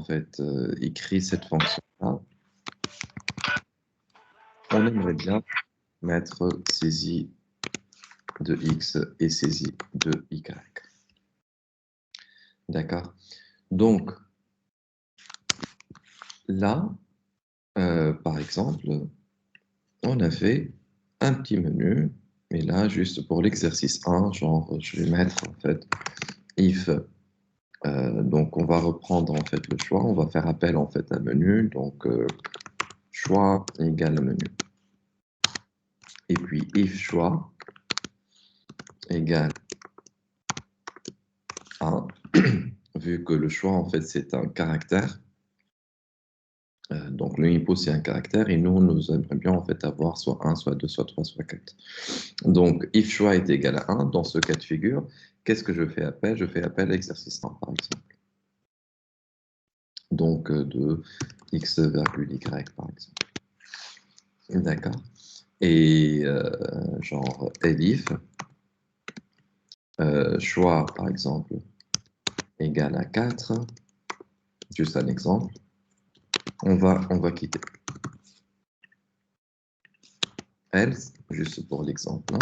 en fait écrit cette fonction-là, on aimerait bien mettre saisie de x et saisie de y. D'accord? Donc, là, par exemple, on a fait un petit menu, et là, juste pour l'exercice 1, genre, je vais mettre en fait if, donc on va reprendre en fait le choix, on va faire appel en fait à un menu, donc choix égale menu. Et puis if choix égale 1, vu que le choix en fait c'est un caractère, donc le input c'est un caractère, et nous aimerions bien en fait avoir soit 1, soit 2, soit 3, soit 4. Donc if choix est égal à 1, dans ce cas de figure, qu'est-ce que je fais appel? Je fais appel à l'exercice 1 par exemple. Donc de x virgule y par exemple. D'accord. Et genre elif, choix par exemple égal à 4, juste un exemple, on va quitter. Else, juste pour l'exemple, hein.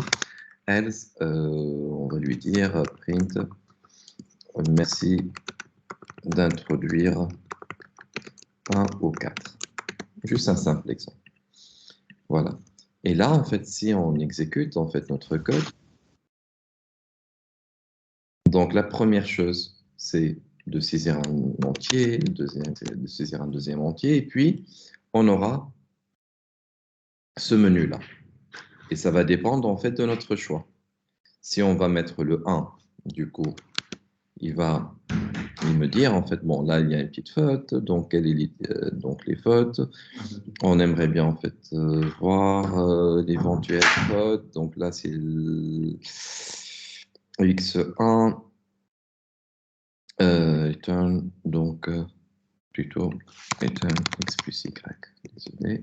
Else, on va lui dire print, merci d'introduire 1 ou 4. Juste un simple exemple. Voilà. Et là, en fait, si on exécute en fait notre code, donc la première chose, c'est de saisir un entier, le deuxième, c'est de saisir un deuxième entier, et puis on aura ce menu-là. Et ça va dépendre en fait de notre choix. Si on va mettre le 1, du coup, il va me dire en fait, bon, là, il y a une petite faute, donc quelles sont donc les fautes? On aimerait bien en fait voir l'éventuelle faute. Donc là, c'est x1 return, donc plutôt return x plus y. Désolé.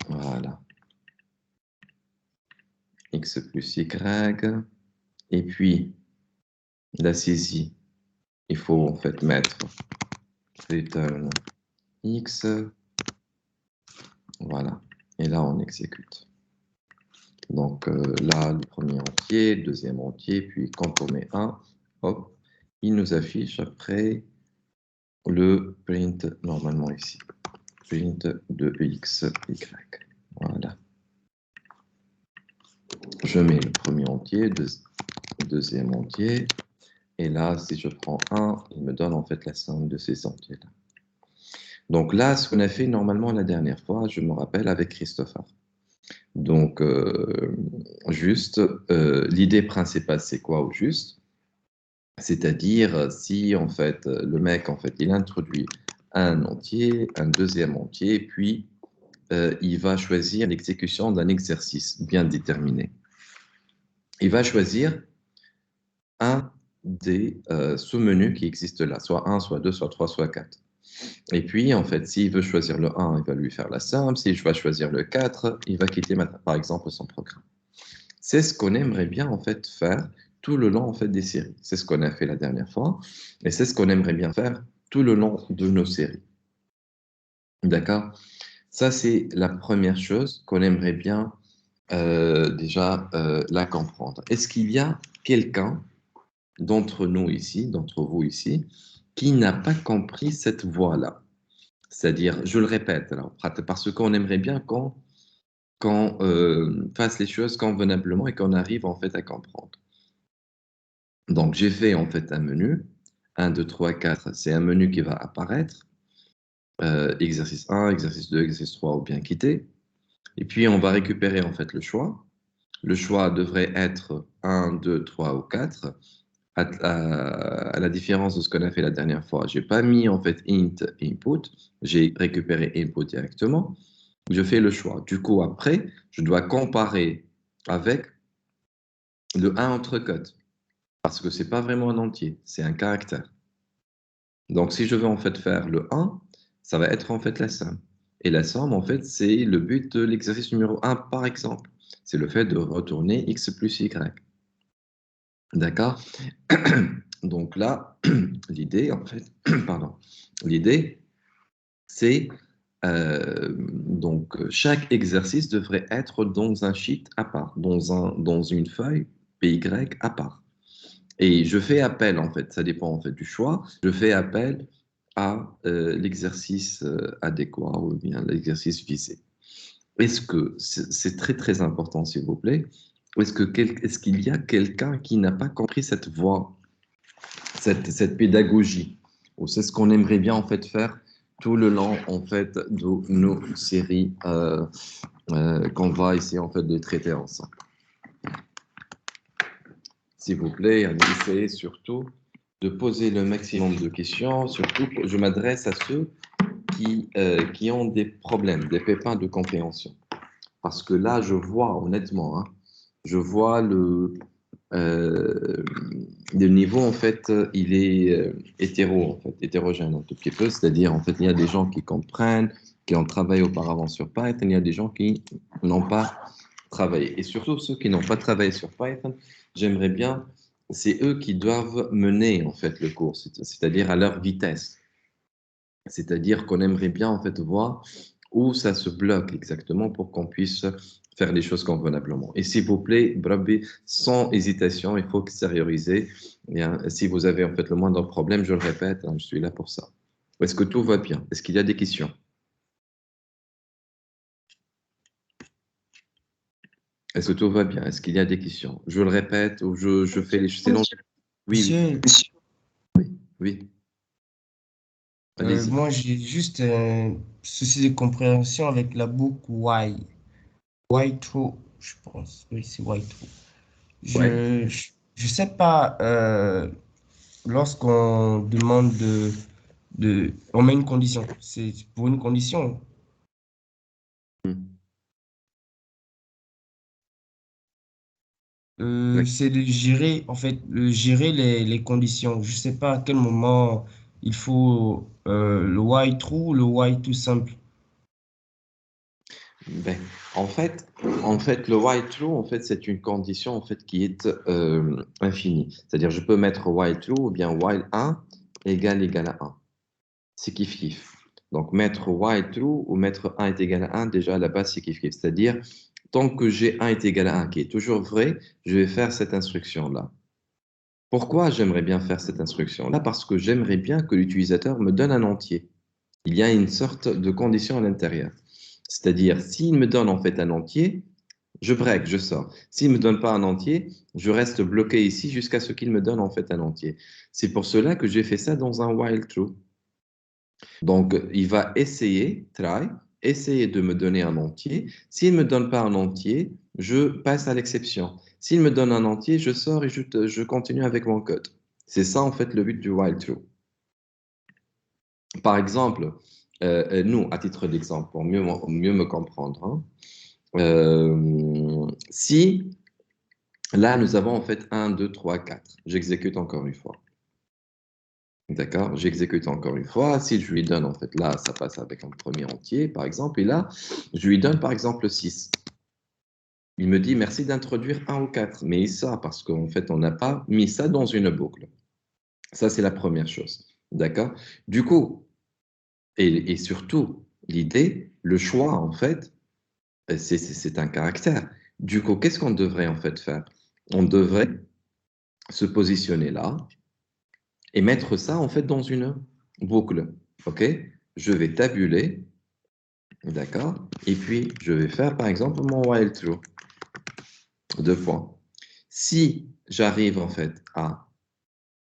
Voilà. X plus y. Et puis, la saisie, il faut en fait mettre return x. Voilà. Et là, on exécute. Donc là, le premier entier, le deuxième entier, puis quand on met 1, hop, il nous affiche après le print, normalement ici, print de x, y. Voilà. Je mets le premier entier, deuxième entier, et là, si je prends 1, il me donne en fait la somme de ces entiers-là. Donc là, ce qu'on a fait normalement la dernière fois, je me rappelle avec Christopher. Donc, juste, l'idée principale, c'est quoi au juste? C'est-à-dire, si en fait, le mec, en fait, il introduit un entier, un deuxième entier, puis il va choisir l'exécution d'un exercice bien déterminé. Il va choisir un des sous-menus qui existent là, soit 1, soit 2, soit 3, soit 4. Et puis, en fait, s'il veut choisir le 1, il va lui faire la somme. Si je vais choisir le 4, il va quitter, par exemple, son programme. C'est ce qu'on aimerait bien, en fait, faire tout le long, en fait, des séries. C'est ce qu'on a fait la dernière fois. Et c'est ce qu'on aimerait bien faire tout le long de nos séries. D'accord? Ça, c'est la première chose qu'on aimerait bien déjà la comprendre. Est-ce qu'il y a quelqu'un d'entre nous ici, d'entre vous ici, qui n'a pas compris cette voie-là? C'est-à-dire, je le répète, alors, parce qu'on aimerait bien qu'on fasse les choses convenablement et qu'on arrive en fait à comprendre. Donc, j'ai fait en fait un menu, 1, 2, 3, 4, c'est un menu qui va apparaître, exercice 1, exercice 2, exercice 3 ou bien quitter. Et puis, on va récupérer en fait le choix. Le choix devrait être 1, 2, 3 ou 4. À la différence de ce qu'on a fait la dernière fois, je n'ai pas mis en fait int input, j'ai récupéré input directement. Je fais le choix. Du coup, après, je dois comparer avec le 1 entre cotes, parce que ce n'est pas vraiment un entier, c'est un caractère. Donc, si je veux en fait faire le 1, ça va être en fait la somme. Et la somme, en fait, c'est le but de l'exercice numéro 1, par exemple. C'est le fait de retourner x plus y. D'accord? Donc là, l'idée, en fait, pardon, l'idée, c'est donc chaque exercice devrait être dans un sheet à part, dans une feuille PY à part. Et je fais appel, en fait, ça dépend en fait du choix, je fais appel à l'exercice adéquat ou bien l'exercice visé. Est-ce que, c'est très très important s'il vous plaît, est-ce qu'il y a quelqu'un qui n'a pas compris cette voie, cette pédagogie? Ou c'est ce qu'on aimerait bien en fait faire tout le long en fait de nos séries qu'on va essayer en fait de traiter ensemble. S'il vous plaît, essayez surtout de poser le maximum de questions. Surtout, je m'adresse à ceux qui ont des problèmes, des pépins de compréhension. Parce que là, je vois, honnêtement, hein, je vois euh, le niveau, en fait, il est hétérogène un tout petit peu. C'est-à-dire, en fait, il y a des gens qui comprennent, qui ont travaillé auparavant sur Python, il y a des gens qui n'ont pas travaillé. Et surtout, ceux qui n'ont pas travaillé sur Python, j'aimerais bien, c'est eux qui doivent mener, en fait, le cours, c'est-à-dire à leur vitesse. C'est-à-dire qu'on aimerait bien, en fait, voir où ça se bloque exactement pour qu'on puisse faire les choses convenablement. Et s'il vous plaît, Brabbi, sans hésitation, il faut extérioriser. Bien, si vous avez en fait le moindre problème, je le répète, hein, je suis là pour ça. Est-ce que tout va bien? Est-ce qu'il y a des questions? Est-ce que tout va bien? Est-ce qu'il y a des questions? Je le répète ou je fais les choses. Sinon, oui, oui, Monsieur, oui. Allez-y. moi j'ai juste un souci de compréhension avec la boucle why. Why true, je pense. Oui, c'est why true. Ouais. Je sais pas, lorsqu'on demande on met une condition. C'est pour une condition. Hmm. C'est de gérer, en fait, de gérer les conditions. Je sais pas à quel moment il faut le why true ou le why tout simple. Ben, en fait, le while true, en fait, c'est une condition en fait qui est infinie. C'est-à-dire, je peux mettre while true ou bien while 1 égal à 1. C'est kiff kiff. Donc, mettre while true ou mettre 1 est égal à 1, déjà à la base, c'est kiff kiff. C'est-à-dire, tant que j'ai 1 est égal à 1 qui est toujours vrai, je vais faire cette instruction-là. Pourquoi j'aimerais bien faire cette instruction-là? Parce que j'aimerais bien que l'utilisateur me donne un entier. Il y a une sorte de condition à l'intérieur. C'est-à-dire, s'il me donne en fait un entier, je break, je sors. S'il ne me donne pas un entier, je reste bloqué ici jusqu'à ce qu'il me donne en fait un entier. C'est pour cela que j'ai fait ça dans un while true. Donc, il va essayer, try, essayer de me donner un entier. S'il ne me donne pas un entier, je passe à l'exception. S'il me donne un entier, je sors et je continue avec mon code. C'est ça en fait le but du while true. Par exemple, nous, à titre d'exemple, pour mieux me comprendre, hein, si là, nous avons en fait 1, 2, 3, 4. J'exécute encore une fois. D'accord? J'exécute encore une fois. Si je lui donne, en fait, là, ça passe avec un premier entier, par exemple. Et là, je lui donne, par exemple, 6. Il me dit merci d'introduire 1 ou 4. Mais ça, parce qu'en fait, on n'a pas mis ça dans une boucle. Ça, c'est la première chose. D'accord? Du coup, et surtout, l'idée, le choix, en fait, c'est un caractère. Du coup, qu'est-ce qu'on devrait en fait faire? On devrait se positionner là et mettre ça en fait dans une boucle. OK? Je vais tabuler, d'accord? Et puis, je vais faire par exemple mon while true. Deux points. Si j'arrive en fait à,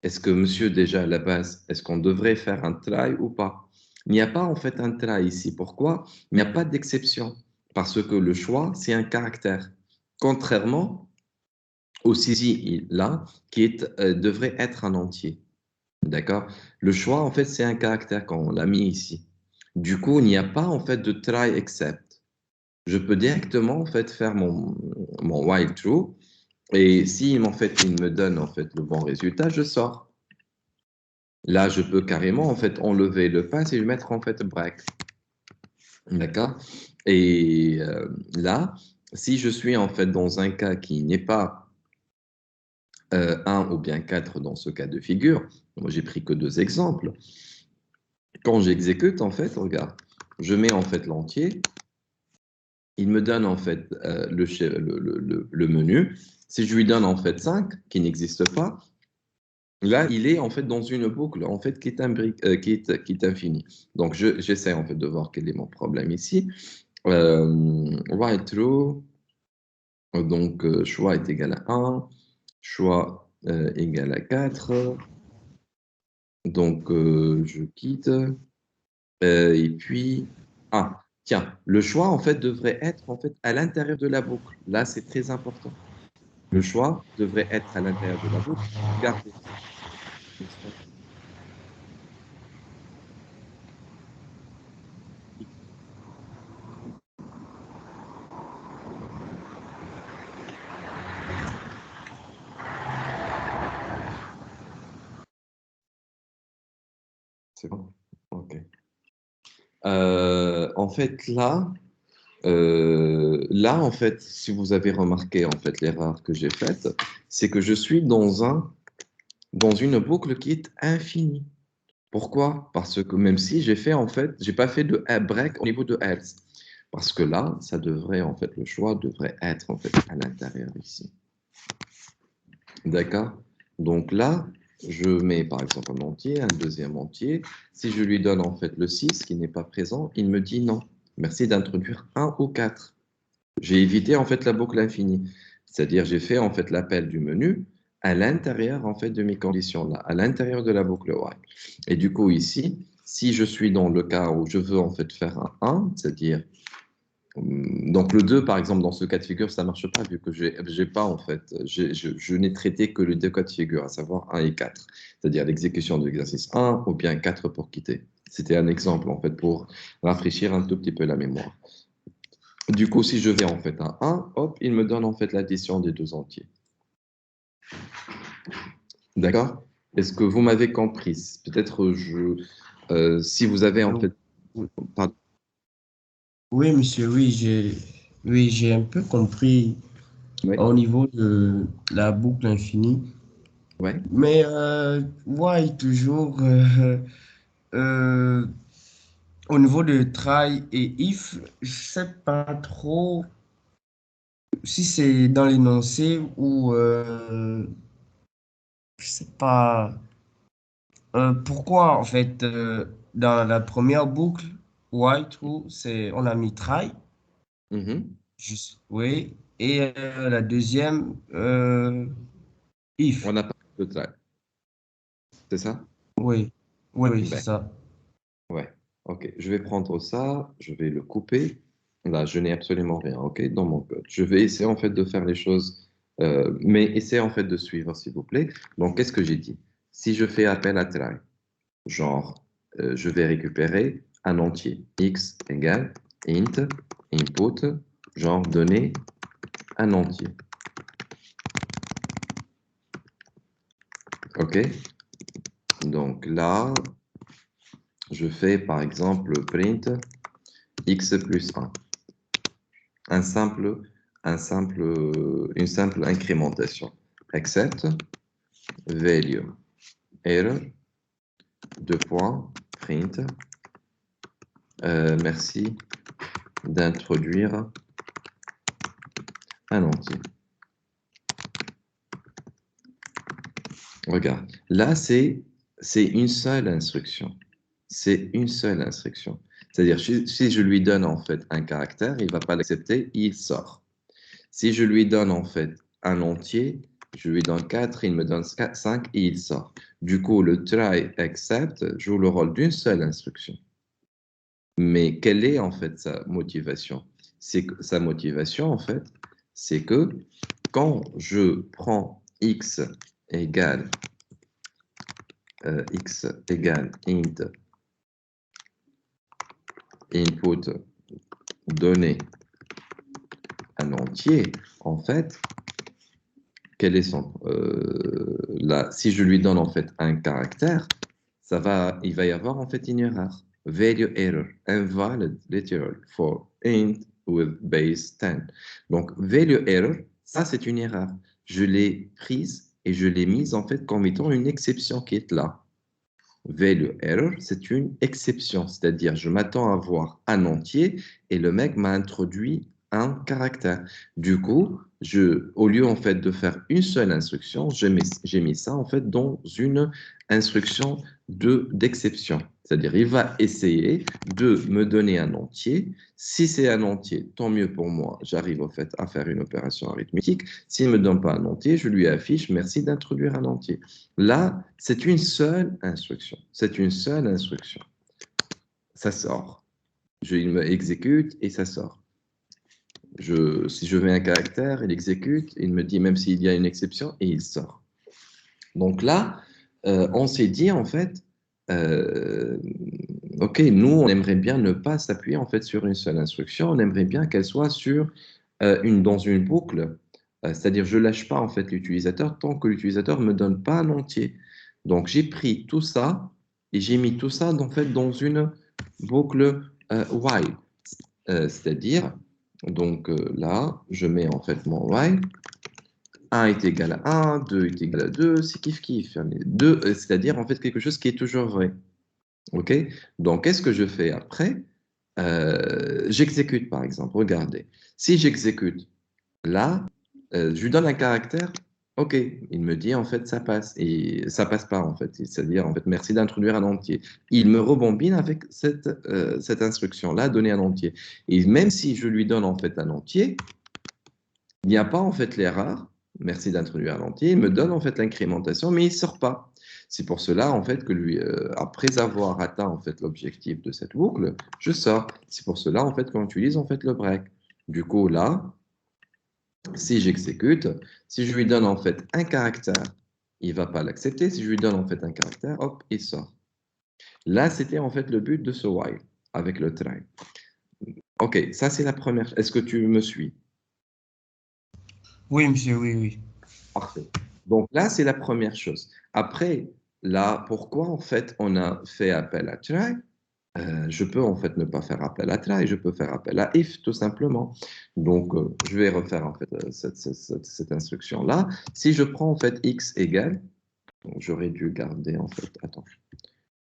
est-ce que monsieur déjà à la base, est-ce qu'on devrait faire un try ou pas? Il n'y a pas en fait un try ici. Pourquoi? Il n'y a pas d'exception. Parce que le choix, c'est un caractère. Contrairement au CZ là, devrait être un entier. D'accord? Le choix, en fait, c'est un caractère quand on l'a mis ici. Du coup, il n'y a pas, en fait, de try except. Je peux directement, en fait, faire mon while true. Et si, en fait, il me donne, en fait, le bon résultat, je sors. Là, je peux carrément, en fait, enlever le pass et le mettre, en fait, break. D'accord? Et là, si je suis, en fait, dans un cas qui n'est pas 1 ou bien 4 dans ce cas de figure. Moi, j'ai pris que 2 exemples. Quand j'exécute, en fait, regarde, je mets en fait l'entier, il me donne en fait le menu. Si je lui donne en fait 5, qui n'existe pas, là, il est en fait dans une boucle en fait qui est infinie. Donc, j'essaie en fait de voir quel est mon problème ici. While true, donc choix est égal à 1, choix égal à 4. Donc, je quitte. Et puis, ah, tiens, le choix en fait devrait être en fait à l'intérieur de la boucle. Là, c'est très important. Le choix devrait être à l'intérieur de la boucle. Regardez. C'est bon? OK. En fait, là, en fait, si vous avez remarqué en fait l'erreur que j'ai faite, c'est que je suis dans une boucle qui est infinie. Pourquoi? Parce que même si j'ai fait, en fait, j'ai pas fait de break au niveau de else. Parce que là, ça devrait, en fait, le choix devrait être, en fait, à l'intérieur ici. D'accord? Donc là, je mets, par exemple, un entier, un deuxième entier. Si je lui donne, en fait, le 6 qui n'est pas présent, il me dit non. Merci d'introduire 1 ou 4. J'ai évité, en fait, la boucle infinie. C'est-à-dire, j'ai fait, en fait, l'appel du menu à l'intérieur, en fait, de mes conditions là, à l'intérieur de la boucle while. Et du coup, ici, si je suis dans le cas où je veux, en fait, faire un 1, c'est-à-dire, donc le 2, par exemple, dans ce cas de figure, ça ne marche pas, vu que j'ai pas, en fait, je n'ai traité que les deux cas de figure, à savoir 1 et 4. C'est-à-dire l'exécution de l'exercice 1 ou bien 4 pour quitter. C'était un exemple, en fait, pour rafraîchir un tout petit peu la mémoire. Du coup, si je vais en fait à 1, hop, il me donne en fait l'addition des deux entiers. D'accord? Est-ce que vous m'avez compris? Peut-être si vous avez en fait... Oui, Pardon. oui, monsieur, oui, j'ai un peu compris Ouais, au niveau de la boucle infinie. ouais. Mais ouais, toujours euh, au niveau de try et if, je sais pas trop si c'est dans l'énoncé ou je sais pas pourquoi en fait dans la première boucle while true c'est on a mis try Mhm. juste oui et la deuxième if On n'a pas de try. C'est ça? oui oui c'est Ben, ça. ouais. Ok, je vais prendre ça, je vais le couper. Là, je n'ai absolument rien, ok, dans mon code. Je vais essayer en fait de faire les choses, mais essayez en fait de suivre, s'il vous plaît. Donc, qu'est-ce que j'ai dit? Si je fais appel à try, genre, je vais récupérer un entier. X égale int, input, genre donner un entier. OK? Donc là, je fais par exemple print x plus 1. Un simple, une simple incrémentation. Accept, value, error, deux points, print. Merci d'introduire un entier. Regarde, là, c'est une seule instruction. C'est une seule instruction. C'est-à-dire, si je lui donne en fait un caractère, il ne va pas l'accepter, il sort. Si je lui donne en fait un entier, je lui donne 4, il me donne 5 et il sort. Du coup, le try accept joue le rôle d'une seule instruction. Mais quelle est en fait sa motivation? C'est que sa motivation en fait, c'est que quand je prends x égale int input donner un entier, en fait, quel est là, si je lui donne en fait un caractère, il va y avoir en fait une erreur. Value error, invalid literal for int with base 10. Donc, value error, ça c'est une erreur. Je l'ai prise et je l'ai mise en fait comme étant une exception qui est là. Value error, c'est une exception, c'est-à-dire je m'attends à voir un entier et le mec m'a introduit un caractère. Du coup, au lieu en fait de faire une seule instruction, j'ai mis ça en fait dans une instruction d'exception. C'est-à-dire il va essayer de me donner un entier. Si c'est un entier, tant mieux pour moi, j'arrive en fait à faire une opération arithmétique. S'il ne me donne pas un entier, je lui affiche merci d'introduire un entier. Là, c'est une seule instruction. C'est une seule instruction. Ça sort. Il me exécute et ça sort. Si je mets un caractère, il exécute, il me dit même s'il y a une exception et il sort. Donc là, on s'est dit en fait, ok, nous on aimerait bien ne pas s'appuyer en fait sur une seule instruction, on aimerait bien qu'elle soit dans une boucle, c'est-à-dire je lâche pas en fait l'utilisateur tant que l'utilisateur me donne pas un entier. Donc j'ai pris tout ça et j'ai mis tout ça en fait dans une boucle while. C'est-à-dire, donc là, je mets en fait mon while, 1 est égal à 1, 2 est égal à 2, c'est kiff-kiff. C'est-à-dire en fait quelque chose qui est toujours vrai. OK? Donc, qu'est-ce que je fais après? J'exécute par exemple, regardez. Si j'exécute là, je lui donne un caractère, OK, il me dit en fait ça passe, et ça passe pas en fait, c'est-à-dire en fait merci d'introduire un entier. Il me rebobine avec cette instruction-là, donner un entier. Et même si je lui donne en fait un entier, il n'y a pas en fait l'erreur, merci d'introduire un entier, il me donne en fait l'incrémentation, mais il ne sort pas. C'est pour cela en fait que lui, après avoir atteint en fait l'objectif de cette boucle, je sors. C'est pour cela en fait qu'on utilise en fait le break. Du coup là, si j'exécute, si je lui donne en fait un caractère, il ne va pas l'accepter. Si je lui donne en fait un caractère, hop, il sort. Là, c'était en fait le but de ce while avec le try. Ok, ça c'est la première. Est-ce que tu me suis? Oui, monsieur, oui, oui. Parfait. Donc là, c'est la première chose. Après, là, pourquoi en fait on a fait appel à try? Je peux en fait ne pas faire appel à try, je peux faire appel à if tout simplement. Donc, je vais refaire en fait cette instruction-là. Si je prends en fait x égale, j'aurais dû garder en fait, attends,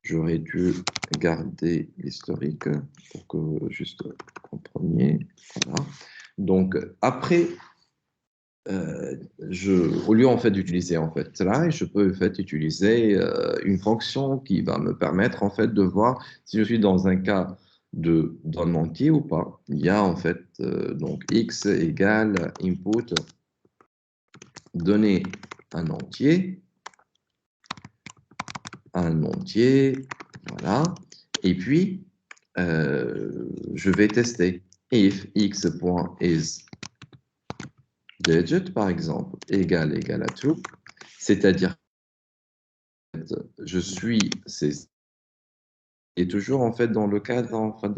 j'aurais dû garder l'historique pour que juste compreniez. Voilà. Donc, après au lieu en fait d'utiliser en fait try, je peux en fait utiliser une fonction qui va me permettre en fait de voir si je suis dans un cas d'un entier ou pas. Il y a en fait donc x égale input donner un entier, voilà. Et puis je vais tester if x.is digit par exemple égale à true, c'est-à-dire je suis, et toujours en fait dans le cadre en fait,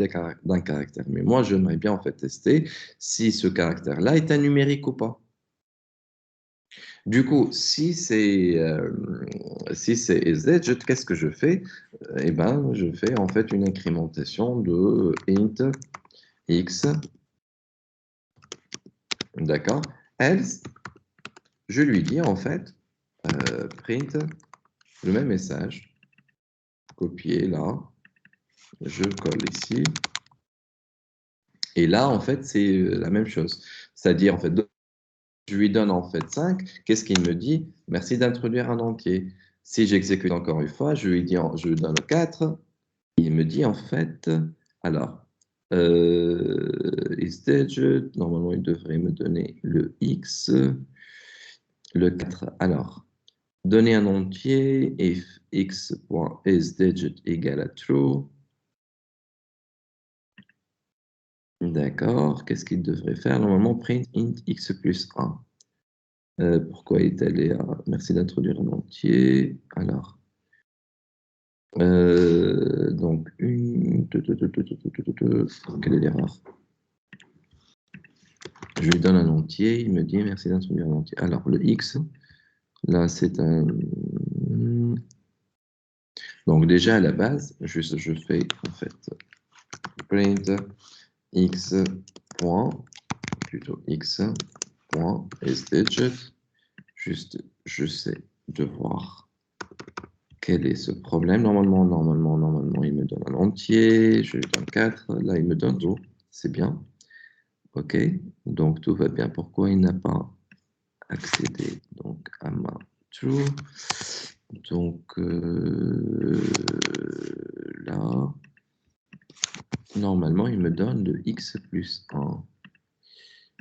d'un caractère. Mais moi, j'aimerais bien en fait tester si ce caractère-là est un numérique ou pas. Du coup, si c'est z, qu'est-ce que je fais? Eh ben, je fais en fait une incrémentation de int x, d'accord? Else, je lui dis en fait print le même message, copier là, je colle ici. Et là, en fait, c'est la même chose. C'est-à-dire, en fait, je lui donne en fait 5. Qu'est-ce qu'il me dit? Merci d'introduire un entier. Si j'exécute encore une fois, je lui donne 4. Il me dit en fait, alors, is digit, normalement, il devrait me donner le x, le 4. Alors, donner un entier, if x.isDigit égale à true. D'accord. Qu'est-ce qu'il devrait faire? Normalement, print int x plus 1. Pourquoi est allé à... Merci d'introduire un entier. Alors, donc, quelle est l'erreur? Je lui donne un entier, il me dit merci d'introduire un entier. Alors, le x, là, c'est un... Donc, déjà, à la base, juste, je fais, en fait, print x point, plutôt x point isDigit, juste je sais devoir quel est ce problème. Normalement, il me donne un entier. Je lui donne 4. Là, il me donne 0. C'est bien. OK. Donc, tout va bien. Pourquoi il n'a pas accédé donc, à ma true? Donc, là, normalement, il me donne le x plus 1.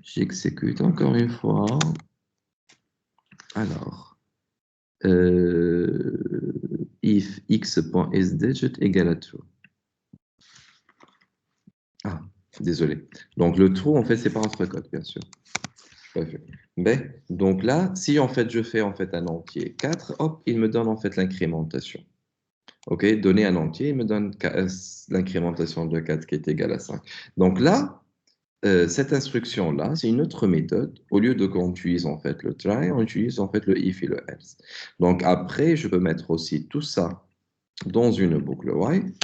J'exécute encore une fois. Alors, if x.sdigit égale à true. Ah, désolé. Donc, le true, en fait, c'est pas entre code, bien sûr. Mais, donc là, si en fait je fais en fait un entier 4, hop, il me donne en fait l'incrémentation. OK, donner un entier, il me donne l'incrémentation de 4 qui est égale à 5. Donc là, cette instruction-là, c'est une autre méthode. Au lieu de qu'on utilise en fait le try, on utilise en fait le if et le else. Donc après, je peux mettre aussi tout ça dans une boucle while,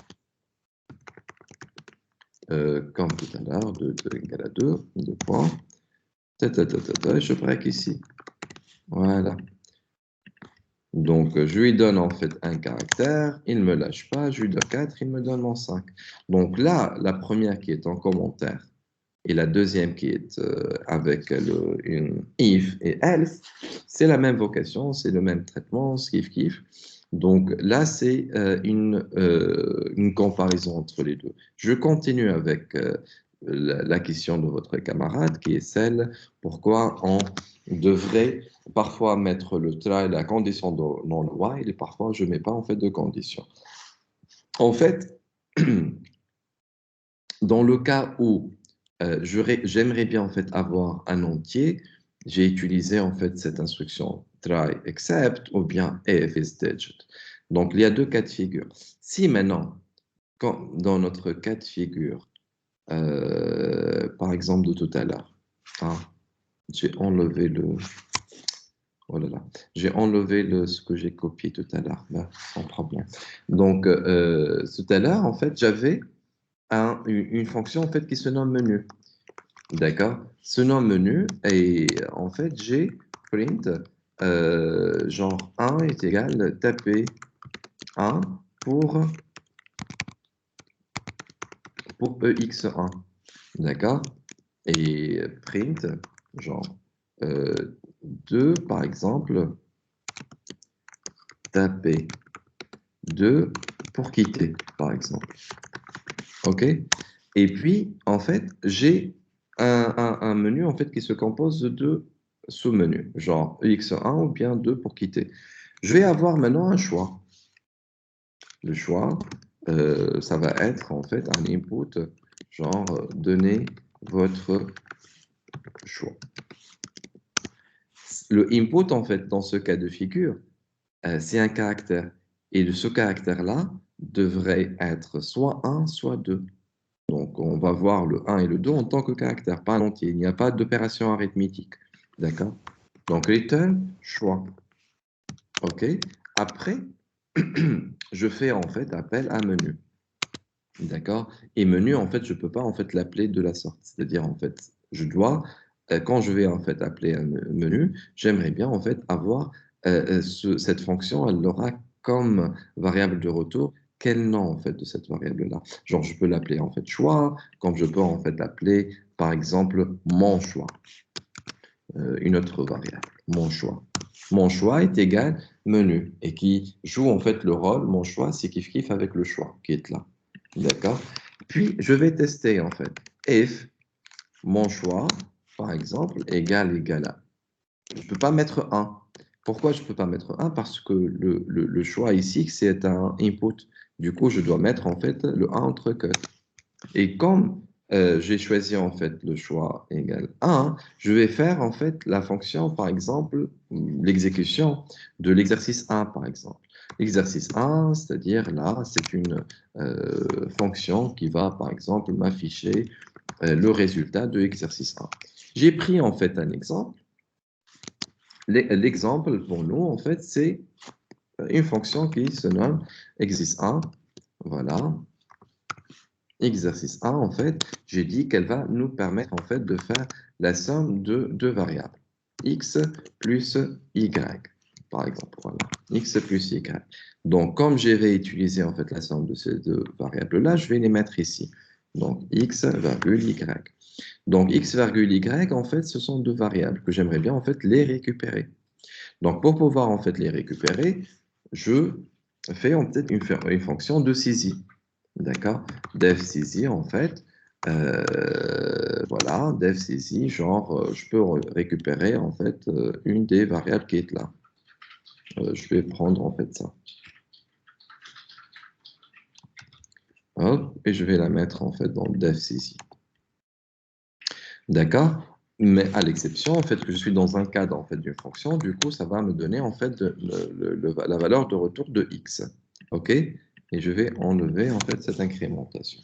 comme tout à l'heure, 2 égale à 2, 2 points. Je break ici. Voilà. Donc, je lui donne en fait un caractère, il ne me lâche pas, je lui donne 4, il me donne mon 5. Donc là, la première qui est en commentaire et la deuxième qui est avec une if et else, c'est la même vocation, c'est le même traitement, kiff. Donc là, c'est une comparaison entre les deux. Je continue avec la question de votre camarade qui est celle pourquoi on devrait parfois mettre le try, la condition dans le while et parfois je ne mets pas en fait de condition. En fait, dans le cas où j'aimerais bien en fait avoir un entier, j'ai utilisé en fait cette instruction try except ou bien if is digit. Donc il y a deux cas de figure. Si maintenant, dans notre cas de figure, par exemple de tout à l'heure, hein, j'ai enlevé le. Oh là là, j'ai enlevé ce que j'ai copié tout à l'heure, là, sans problème. Donc, tout à l'heure, en fait, j'avais une fonction en fait, qui se nomme menu. D'accord? Ce nom menu, et en fait, j'ai print genre 1 est égal taper 1 pour EX1. D'accord? Et print genre 2, par exemple, taper 2 pour quitter, par exemple. OK? Et puis, en fait, j'ai un menu en fait, qui se compose de deux sous-menus, genre X1 ou bien 2 pour quitter. Je vais avoir maintenant un choix. Le choix, ça va être en fait un input, genre donnez votre choix. Le input, en fait, dans ce cas de figure, c'est un caractère. Et ce caractère-là devrait être soit 1, soit 2. Donc, on va voir le 1 et le 2 en tant que caractère, pas un entier. Il n'y a pas d'opération arithmétique. D'accord? Donc, return, choix. OK? Après, je fais en fait appel à menu. D'accord? Et menu, en fait, je ne peux pas en fait l'appeler de la sorte. C'est-à-dire, en fait, je dois, quand je vais en fait appeler un menu, j'aimerais bien en fait avoir cette fonction, elle aura comme variable de retour quel nom en fait de cette variable-là. Genre, je peux l'appeler en fait choix, comme je peux en fait l'appeler par exemple mon choix, une autre variable, mon choix. Mon choix est égal menu et qui joue en fait le rôle, mon choix, c'est kiff avec le choix qui est là. D'accord? Puis, je vais tester en fait. If mon choix, par exemple, égal à. Je ne peux pas mettre 1. Pourquoi je ne peux pas mettre 1? Parce que le choix ici, c'est un input. Du coup, je dois mettre en fait le 1 entre cut. Et comme j'ai choisi en fait le choix égal 1, je vais faire en fait la fonction, par exemple, l'exécution de l'exercice 1, par exemple. L'exercice 1, c'est-à-dire là, c'est une fonction qui va, par exemple, m'afficher le résultat de l'exercice 1. J'ai pris en fait un exemple. L'exemple pour nous, en fait, c'est une fonction qui se nomme exercice 1. Voilà. Exercice 1, en fait, j'ai dit qu'elle va nous permettre en fait de faire la somme de deux variables, x plus y. par exemple. Voilà. X plus Y. Donc, comme j'ai réutilisé en fait la somme de ces deux variables-là, je vais les mettre ici. Donc, X virgule Y. Donc, X virgule Y, en fait, ce sont deux variables que j'aimerais bien en fait les récupérer. Donc, pour pouvoir en fait les récupérer, je fais en fait une fonction de saisie. D'accord? Def saisie, en fait, voilà, def saisie, genre, je peux récupérer en fait une des variables qui est là. Je vais prendre en fait ça. Hop, et je vais la mettre en fait dans le def saisie. D'accord? Mais à l'exception, en fait, que je suis dans un cadre en fait d'une fonction, du coup, ça va me donner en fait la valeur de retour de x. OK? Et je vais enlever en fait cette incrémentation.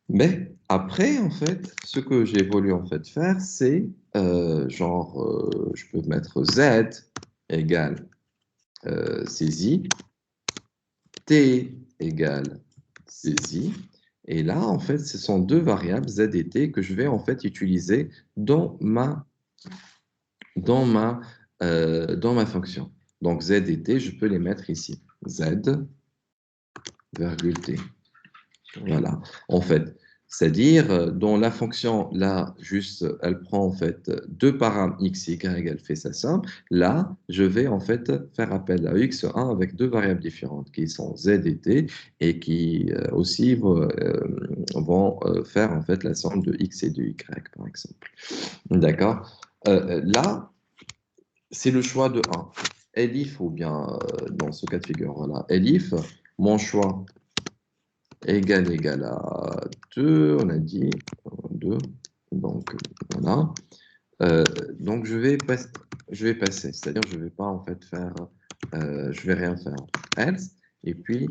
Mais après, en fait, ce que j'ai voulu en fait faire, c'est je peux mettre z égale saisie, t égale saisie. Et là, en fait, ce sont deux variables, z et t, que je vais en fait utiliser dans ma fonction. Donc, z et t, je peux les mettre ici. Z, virgule t. Voilà. En fait, c'est-à-dire, dans la fonction, là, juste, elle prend en fait deux paramètres x et y, elle fait sa somme. Là, je vais en fait faire appel à x1 avec deux variables différentes qui sont z et t et qui aussi vont faire en fait la somme de x et de y, par exemple. D'accord? Là, c'est le choix de 1. Elif, ou bien dans ce cas de figure, voilà, Elif, mon choix égal à 2, on a dit 2, donc voilà. Donc je vais passer, c'est-à-dire je vais pas en fait faire, je vais rien faire. Else, et puis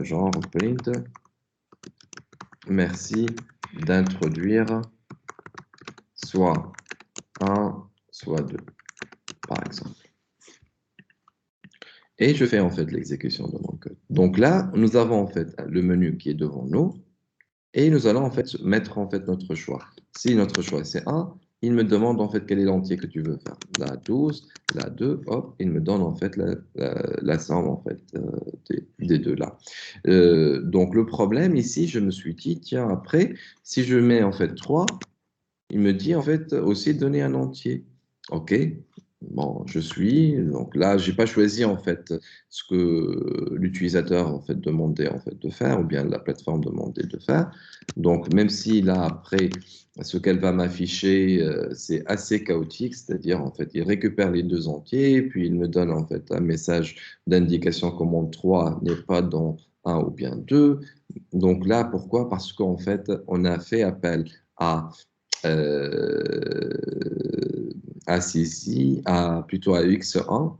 genre print, merci d'introduire soit 1, soit 2, par exemple. Et je fais en fait l'exécution de mon code. Donc là, nous avons en fait le menu qui est devant nous et nous allons en fait mettre en fait notre choix. Si notre choix c'est 1, il me demande en fait quel est l'entier que tu veux faire. Là 12, là 2, hop, il me donne en fait la somme en fait des deux là. Donc le problème ici, je me suis dit, tiens, après, si je mets en fait 3, il me dit en fait aussi donner un entier. OK, bon, donc là, j'ai pas choisi en fait ce que l'utilisateur en fait demandait en fait de faire ou bien la plateforme demandait de faire. Donc même si là après ce qu'elle va m'afficher c'est assez chaotique, c'est-à-dire en fait il récupère les deux entiers puis il me donne en fait un message d'indication commande 3 n'est pas dans 1 ou bien 2. Donc là pourquoi? Parce qu'en fait on a fait appel à plutôt à x1.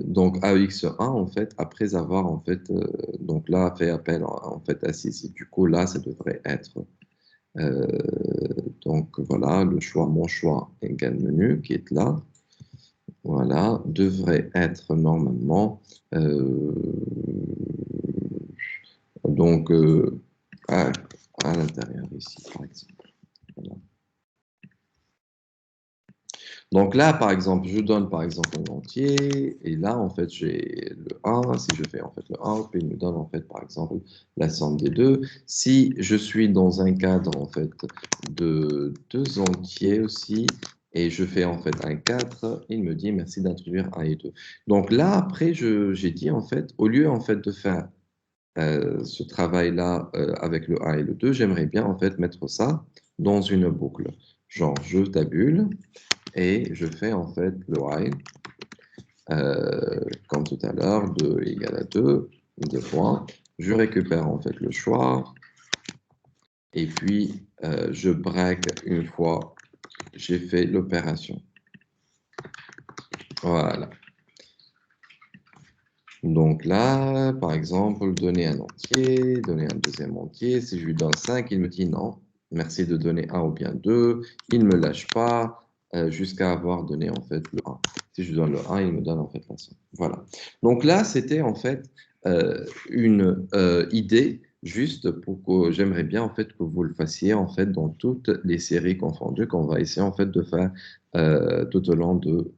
Donc à x1 en fait après avoir en fait donc là fait appel en fait à CC. Du coup là ça devrait être euh, donc voilà le choix mon choix égale menu qui est là. Voilà devrait être normalement donc à, à l'intérieur ici par exemple. Voilà. Donc là, par exemple, je donne par exemple un entier, et là, en fait, j'ai le 1. Si je fais en fait le 1, puis il me donne en fait, par exemple, la somme des deux. Si je suis dans un cadre en fait de deux entiers aussi, et je fais en fait un 4, il me dit merci d'introduire 1 et 2. Donc là, après, j'ai dit en fait, au lieu en fait de faire ce travail-là avec le 1 et le 2, j'aimerais bien en fait mettre ça dans une boucle. Genre, je tabule et je fais en fait le while, comme tout à l'heure, 2 égale à 2, 2 points. Je récupère en fait le choix et puis je break une fois j'ai fait l'opération. Voilà. Donc là, par exemple, donner un entier, donner un deuxième entier. Si je lui donne 5, il me dit non, merci de donner 1 ou bien 2. Il ne me lâche pas jusqu'à avoir donné en fait le 1. Si je donne le 1, il me donne en fait la somme. Voilà. Donc là, c'était en fait une idée juste pour que j'aimerais bien en fait que vous le fassiez en fait dans toutes les séries confondues qu'on va essayer en fait de faire tout au long de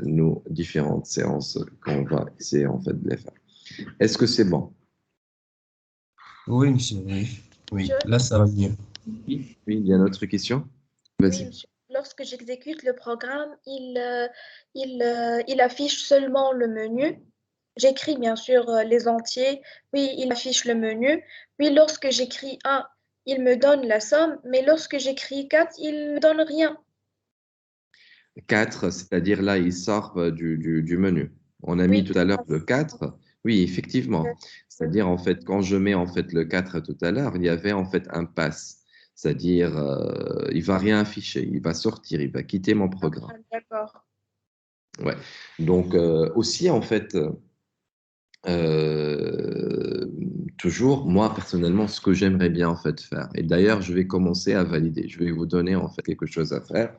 nos différentes séances qu'on va essayer en fait de les faire. Est-ce que c'est bon? Oui, monsieur, oui. Oui, Monsieur, là, ça va mieux. Oui, oui, il y a une autre question? oui, Vas-y. monsieur. Lorsque j'exécute le programme, il affiche seulement le menu. J'écris bien sûr les entiers, puis il affiche le menu. Puis lorsque j'écris 1, il me donne la somme, mais lorsque j'écris 4, il ne me donne rien. 4, c'est-à-dire là, il sort du menu. On a mis Oui, tout à l'heure le 4. Oui, effectivement. C'est-à-dire, en fait, quand je mets en fait le 4 tout à l'heure, il y avait en fait un pass. C'est-à-dire, il va rien afficher, il va sortir, il va quitter mon programme. d'accord. Ouais. Donc, aussi, en fait, euh, toujours, moi, personnellement, ce que j'aimerais bien en fait faire, et d'ailleurs, je vais commencer à valider, je vais vous donner en fait quelque chose à faire.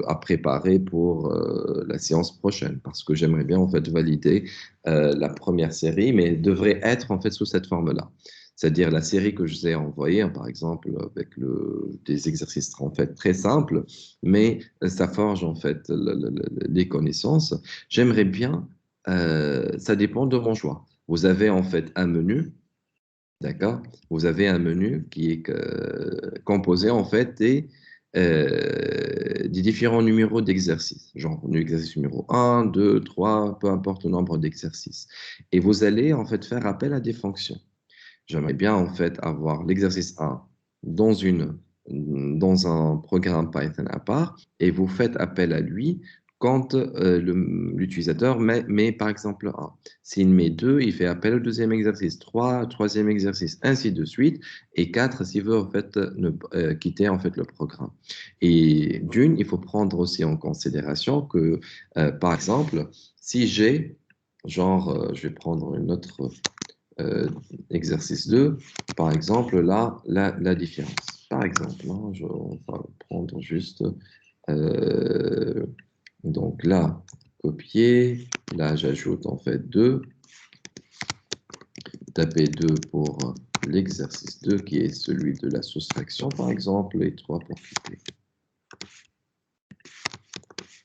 À préparer pour la séance prochaine, parce que j'aimerais bien en fait valider la première série, mais elle devrait être en fait sous cette forme-là. C'est-à-dire la série que je vous ai envoyée, hein, par exemple, avec des exercices en fait très simples, mais ça forge en fait les connaissances. J'aimerais bien, ça dépend de mon choix. Vous avez en fait un menu, d'accord? Vous avez un menu qui est composé en fait des différents numéros d'exercices, genre l'exercice numéro 1, 2, 3, peu importe le nombre d'exercices. Et vous allez en fait faire appel à des fonctions. J'aimerais bien en fait avoir l'exercice 1 dans dans un programme Python à part et vous faites appel à lui quand l'utilisateur met par exemple 1. S'il met 2, il fait appel au deuxième exercice, 3, troisième exercice, ainsi de suite, et 4 s'il veut en fait quitter en fait le programme. Et d'une, il faut prendre aussi en considération que par exemple, si j'ai genre, je vais prendre une autre euh, exercice 2, par exemple, là, la différence. Par exemple, hein, on va prendre juste, euh, donc là, copier, là, j'ajoute en fait 2, taper 2 pour l'exercice 2 qui est celui de la soustraction, par exemple, et 3 pour quitter.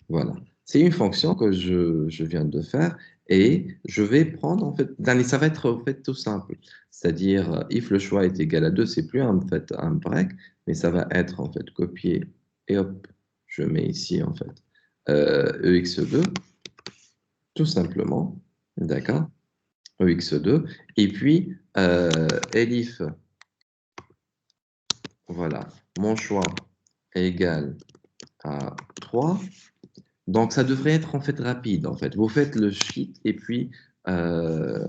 Voilà. C'est une fonction que je viens de faire et je vais prendre en fait, ça va être en fait tout simple. C'est-à-dire, if le choix est égal à 2, c'est plus en fait un break, mais ça va être en fait copier et hop, je mets ici en fait EX2, tout simplement, d'accord, EX2, et puis elif, voilà, mon choix est égal à 3. Donc, ça devrait être en fait rapide, en fait. Vous faites le sheet et puis euh,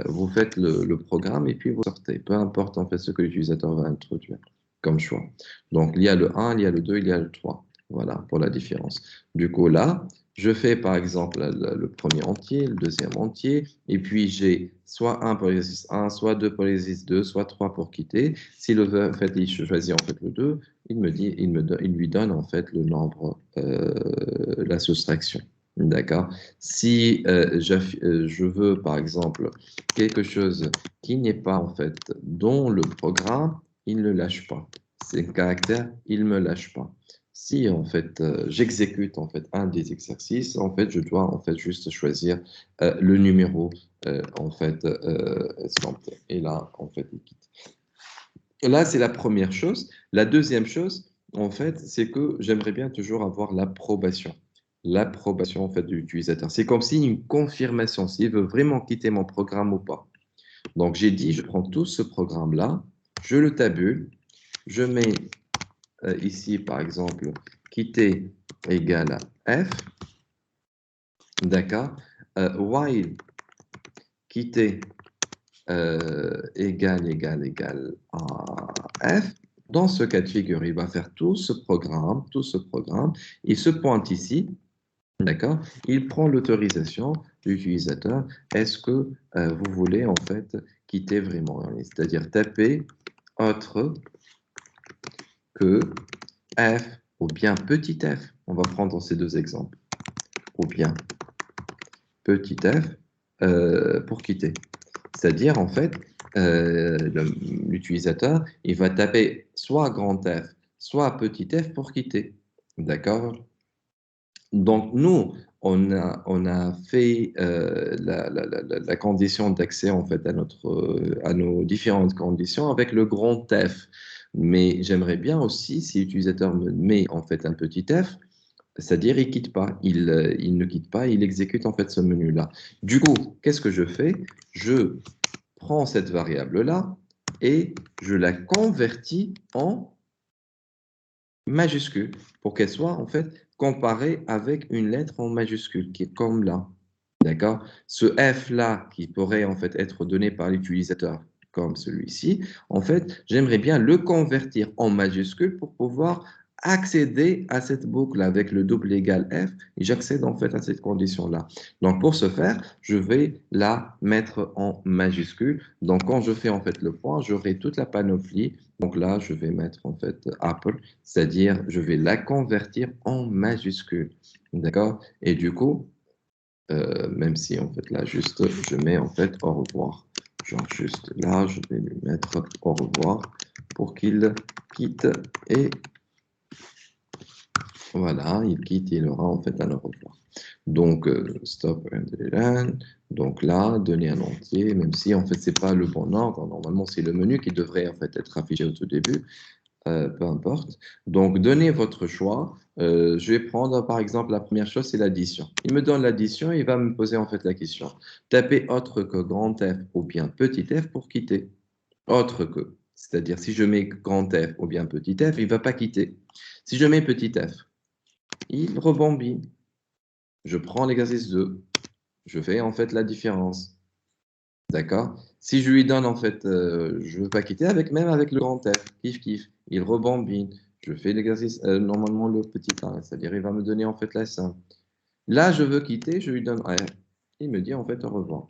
vous faites le programme et puis vous sortez. Peu importe en fait ce que l'utilisateur va introduire comme choix. Donc, il y a le 1, il y a le 2, il y a le 3. Voilà pour la différence. Du coup, là, je fais par exemple le premier entier, le deuxième entier, et puis j'ai soit 1 pour l'exercice 1, soit 2 pour l'exercice 2, soit 3 pour quitter. Si le fait, il choisit en fait le 2, il me dit, il lui donne en fait le nombre, la soustraction. D'accord? Si je veux, par exemple, quelque chose qui n'est pas en fait dans le programme, il ne lâche pas. C'est un caractère, il ne me lâche pas. Si en fait j'exécute en fait un des exercices, en fait je dois en fait juste choisir le numéro en fait escompté. Et là en fait il quitte. Là, c'est la première chose. La deuxième chose, en fait, c'est que j'aimerais bien toujours avoir l'approbation. L'approbation, en fait, de l'utilisateur. C'est comme si une confirmation, s'il veut vraiment quitter mon programme ou pas. Donc, j'ai dit, je prends tout ce programme-là, je le tabule, je mets ici, par exemple, quitter égale à F, d'accord? While quitter égale à F. Dans ce cas de figure, il va faire tout ce programme, il se pointe ici, d'accord? Il prend l'autorisation de l'utilisateur. Est-ce que vous voulez en fait quitter vraiment? C'est-à-dire taper autre que F ou bien petit f. On va prendre ces deux exemples. Ou bien petit f pour quitter. C'est-à-dire, en fait, l'utilisateur, il va taper soit grand F, soit petit f pour quitter. D'accord? Donc, nous, on a fait la condition d'accès en fait à nos différentes conditions avec le grand F. Mais j'aimerais bien aussi, si l'utilisateur me met en fait un petit f, c'est-à-dire il quitte pas, il ne quitte pas, il exécute en fait ce menu-là. Du coup, qu'est-ce que je fais? Je prends cette variable-là et je la convertis en majuscule pour qu'elle soit en fait comparée avec une lettre en majuscule qui est comme là. D'accord? Ce F-là qui pourrait en fait être donné par l'utilisateur comme celui-ci, en fait, j'aimerais bien le convertir en majuscule pour pouvoir accéder à cette boucle avec le double égal F et j'accède en fait à cette condition-là. Donc pour ce faire, je vais la mettre en majuscule. Donc quand je fais en fait le point, j'aurai toute la panoplie. Donc là, je vais mettre en fait Apple, c'est-à-dire je vais la convertir en majuscule. D'accord? Et du coup, même si en fait là juste je mets en fait au revoir. Genre juste là, je vais lui mettre au revoir pour qu'il quitte et voilà, il quitte, il aura en fait un au revoir. Donc stop and run. Donc là, donner un entier, même si en fait c'est pas le bon ordre. Normalement c'est le menu qui devrait en fait être affiché au tout début. Peu importe. Donc, donnez votre choix. Je vais prendre, par exemple, la première chose, c'est l'addition. Il me donne l'addition, il va me poser en fait la question. Tapez autre que grand F ou bien petit f pour quitter. Autre que. C'est-à-dire, si je mets grand F ou bien petit f, il ne va pas quitter. Si je mets petit f, il rebondit. Je prends l'exercice 2. Je fais en fait la différence. D'accord? Si je lui donne, en fait, je ne veux pas quitter, même avec le grand F, kiff, kiff, il rebondine. Je fais l'exercice, normalement, le petit A, c'est-à-dire, il va me donner, en fait, la somme. Là, je veux quitter, je lui donne R. Il me dit, en fait, au revoir.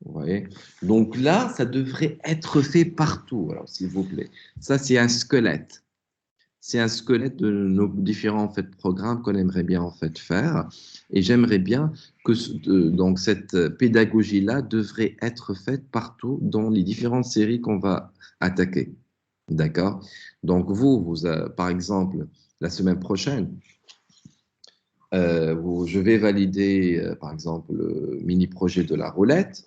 Vous voyez? Donc là, ça devrait être fait partout, alors, s'il vous plaît. Ça, c'est un squelette. C'est un squelette de nos différents en fait, programmes qu'on aimerait bien en fait, faire. Et j'aimerais bien que donc, cette pédagogie-là devrait être faite partout dans les différentes séries qu'on va attaquer. D'accord? Donc, par exemple, la semaine prochaine, je vais valider, par exemple, le mini-projet de la roulette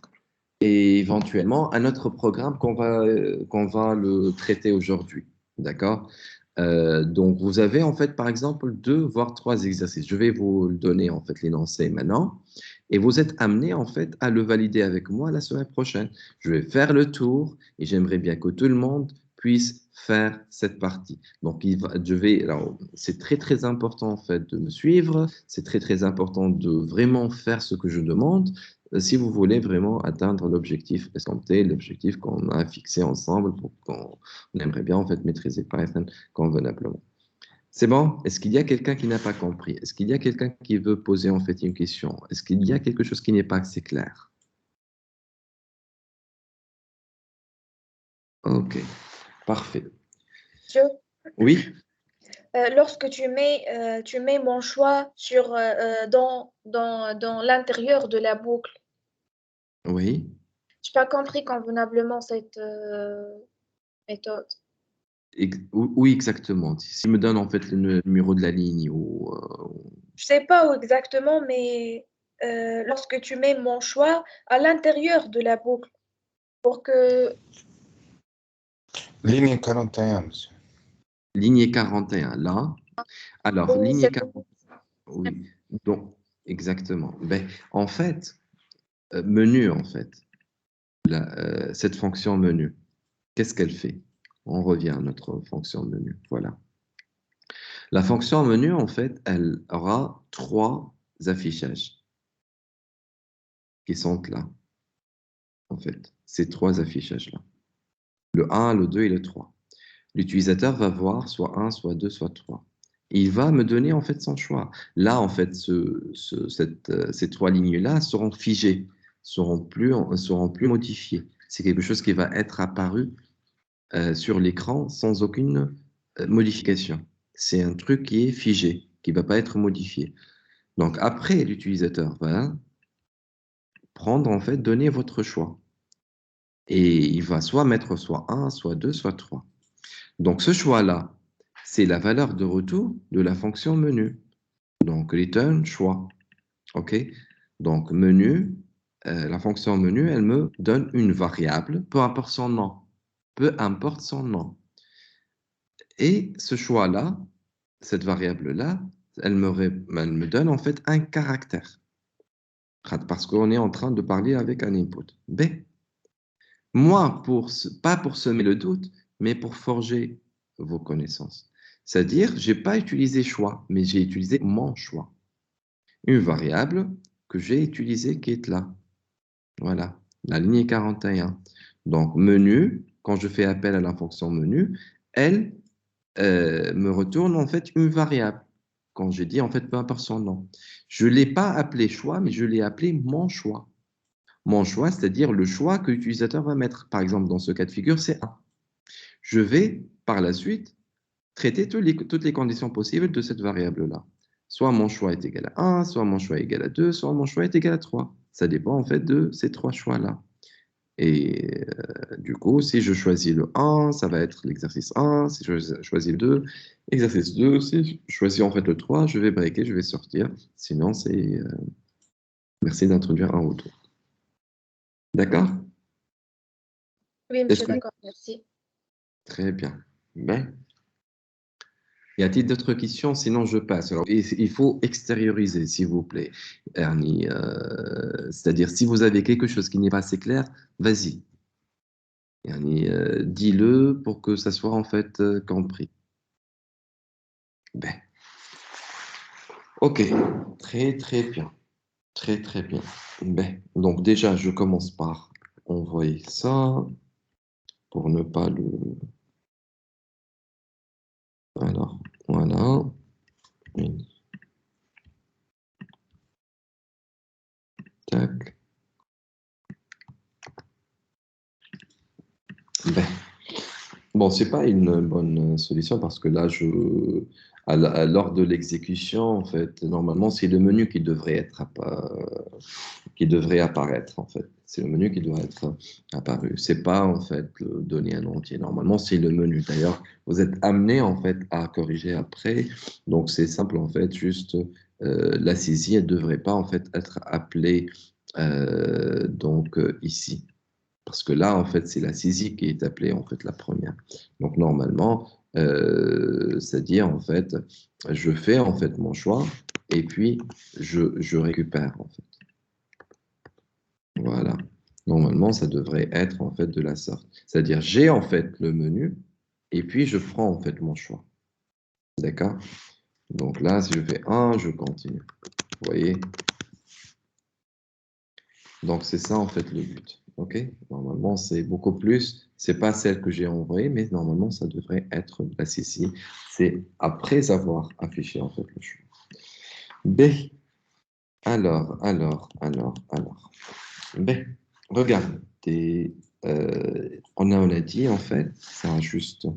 et éventuellement un autre programme qu'on va le traiter aujourd'hui. D'accord? Donc, vous avez en fait, par exemple, 2 voire 3 exercices. Je vais vous le donner en fait l'énoncé maintenant, et vous êtes amené en fait à le valider avec moi la semaine prochaine. Je vais faire le tour et j'aimerais bien que tout le monde puisse faire cette partie. Donc, alors, c'est très très important en fait de me suivre. C'est très très important de vraiment faire ce que je demande si vous voulez vraiment atteindre l'objectif escompté, l'objectif qu'on a fixé ensemble pour qu'on aimerait bien en fait maîtriser Python convenablement. C'est bon? Est-ce qu'il y a quelqu'un qui n'a pas compris? Est-ce qu'il y a quelqu'un qui veut poser en fait une question? Est-ce qu'il y a quelque chose qui n'est pas assez clair? Ok, parfait. Je- Oui, lorsque tu mets mon choix dans l'intérieur de la boucle, oui, je n'ai pas compris convenablement cette méthode. oui, exactement. S'il me donne en fait le numéro de la ligne ou Je sais pas où exactement, mais lorsque tu mets mon choix à l'intérieur de la boucle, pour que Ligne 41, monsieur. ligne 41, là. Alors, oui, ligne c'est 41, oui, donc, exactement. Ben, en fait, menu, en fait. Cette fonction menu, qu'est-ce qu'elle fait? On revient à notre fonction menu. Voilà. La fonction menu, en fait, elle aura 3 affichages qui sont là. En fait, ces 3 affichages-là. Le 1, le 2 et le 3. L'utilisateur va voir soit 1, soit 2, soit 3. Et il va me donner en fait son choix. Là, en fait, ces 3 lignes-là seront figées, seront plus modifiées. C'est quelque chose qui va être apparu sur l'écran sans aucune modification. C'est un truc qui est figé, qui ne va pas être modifié. Donc après, l'utilisateur va prendre, en fait, donner votre choix. Et il va soit mettre soit 1, soit 2, soit 3. Donc ce choix-là, c'est la valeur de retour de la fonction menu. Donc return choix. OK? Donc menu, la fonction menu, elle me donne une variable, peu importe son nom. Peu importe son nom. Et ce choix-là, cette variable-là, elle me donne en fait un caractère. Parce qu'on est en train de parler avec un input. B. Moi, pas pour semer le doute, mais pour forger vos connaissances. C'est-à-dire, je n'ai pas utilisé choix, mais j'ai utilisé mon choix. Une variable que j'ai utilisée qui est là. Voilà, la ligne 41. Donc, menu, quand je fais appel à la fonction menu, elle me retourne en fait une variable. Quand j'ai dit en fait peu importe son nom. Je ne l'ai pas appelé choix, mais je l'ai appelé mon choix. Mon choix, c'est-à-dire le choix que l'utilisateur va mettre. Par exemple, dans ce cas de figure, c'est 1. Je vais par la suite traiter toutes les conditions possibles de cette variable-là. Soit mon choix est égal à 1, soit mon choix est égal à 2, soit mon choix est égal à 3. Ça dépend en fait de ces trois choix-là. Et du coup, si je choisis le 1, ça va être l'exercice 1. Si je choisis le 2, exercice 2. Si je choisis en fait le 3, je vais breaker, je vais sortir. Sinon, c'est merci d'introduire un retour. D'accord? Oui, monsieur, d'accord, merci. Très bien. Ben, y a-t-il d'autres questions? Sinon, je passe. Alors, il faut extérioriser, s'il vous plaît, Ernie. C'est-à-dire, si vous avez quelque chose qui n'est pas assez clair, vas-y. Ernie, dis-le pour que ça soit en fait compris. Ben, ok, très très bien. Très très bien. Ben, donc déjà, je commence par envoyer ça pour ne pas le... Alors, voilà. Oui. Tac. Ben, bon, c'est pas une bonne solution parce que là, lors de l'exécution, en fait, normalement, c'est le menu qui devrait être qui devrait apparaître, en fait. C'est le menu qui doit être apparu. C'est pas, en fait, le donner un entier. Normalement, c'est le menu. D'ailleurs, vous êtes amené, en fait, à corriger après. Donc, c'est simple, en fait, juste la saisie, elle devrait pas, en fait, être appelée ici. Parce que là, en fait, c'est la saisie qui est appelée, en fait, la première. Donc, normalement, c'est-à-dire, en fait, je fais, en fait, mon choix et puis je récupère, en fait. Voilà. Normalement, ça devrait être, en fait, de la sorte. C'est-à-dire, j'ai, en fait, le menu et puis je prends, en fait, mon choix. D'accord? Donc là, si je fais 1, je continue. Vous voyez? Donc, c'est ça, en fait, le but. OK? Normalement, c'est beaucoup plus. C'est pas celle que j'ai envoyée, mais normalement, ça devrait être la ici. C'est après avoir affiché, en fait, le choix. B. Alors. B. Regarde. On a dit, en fait, ça juste.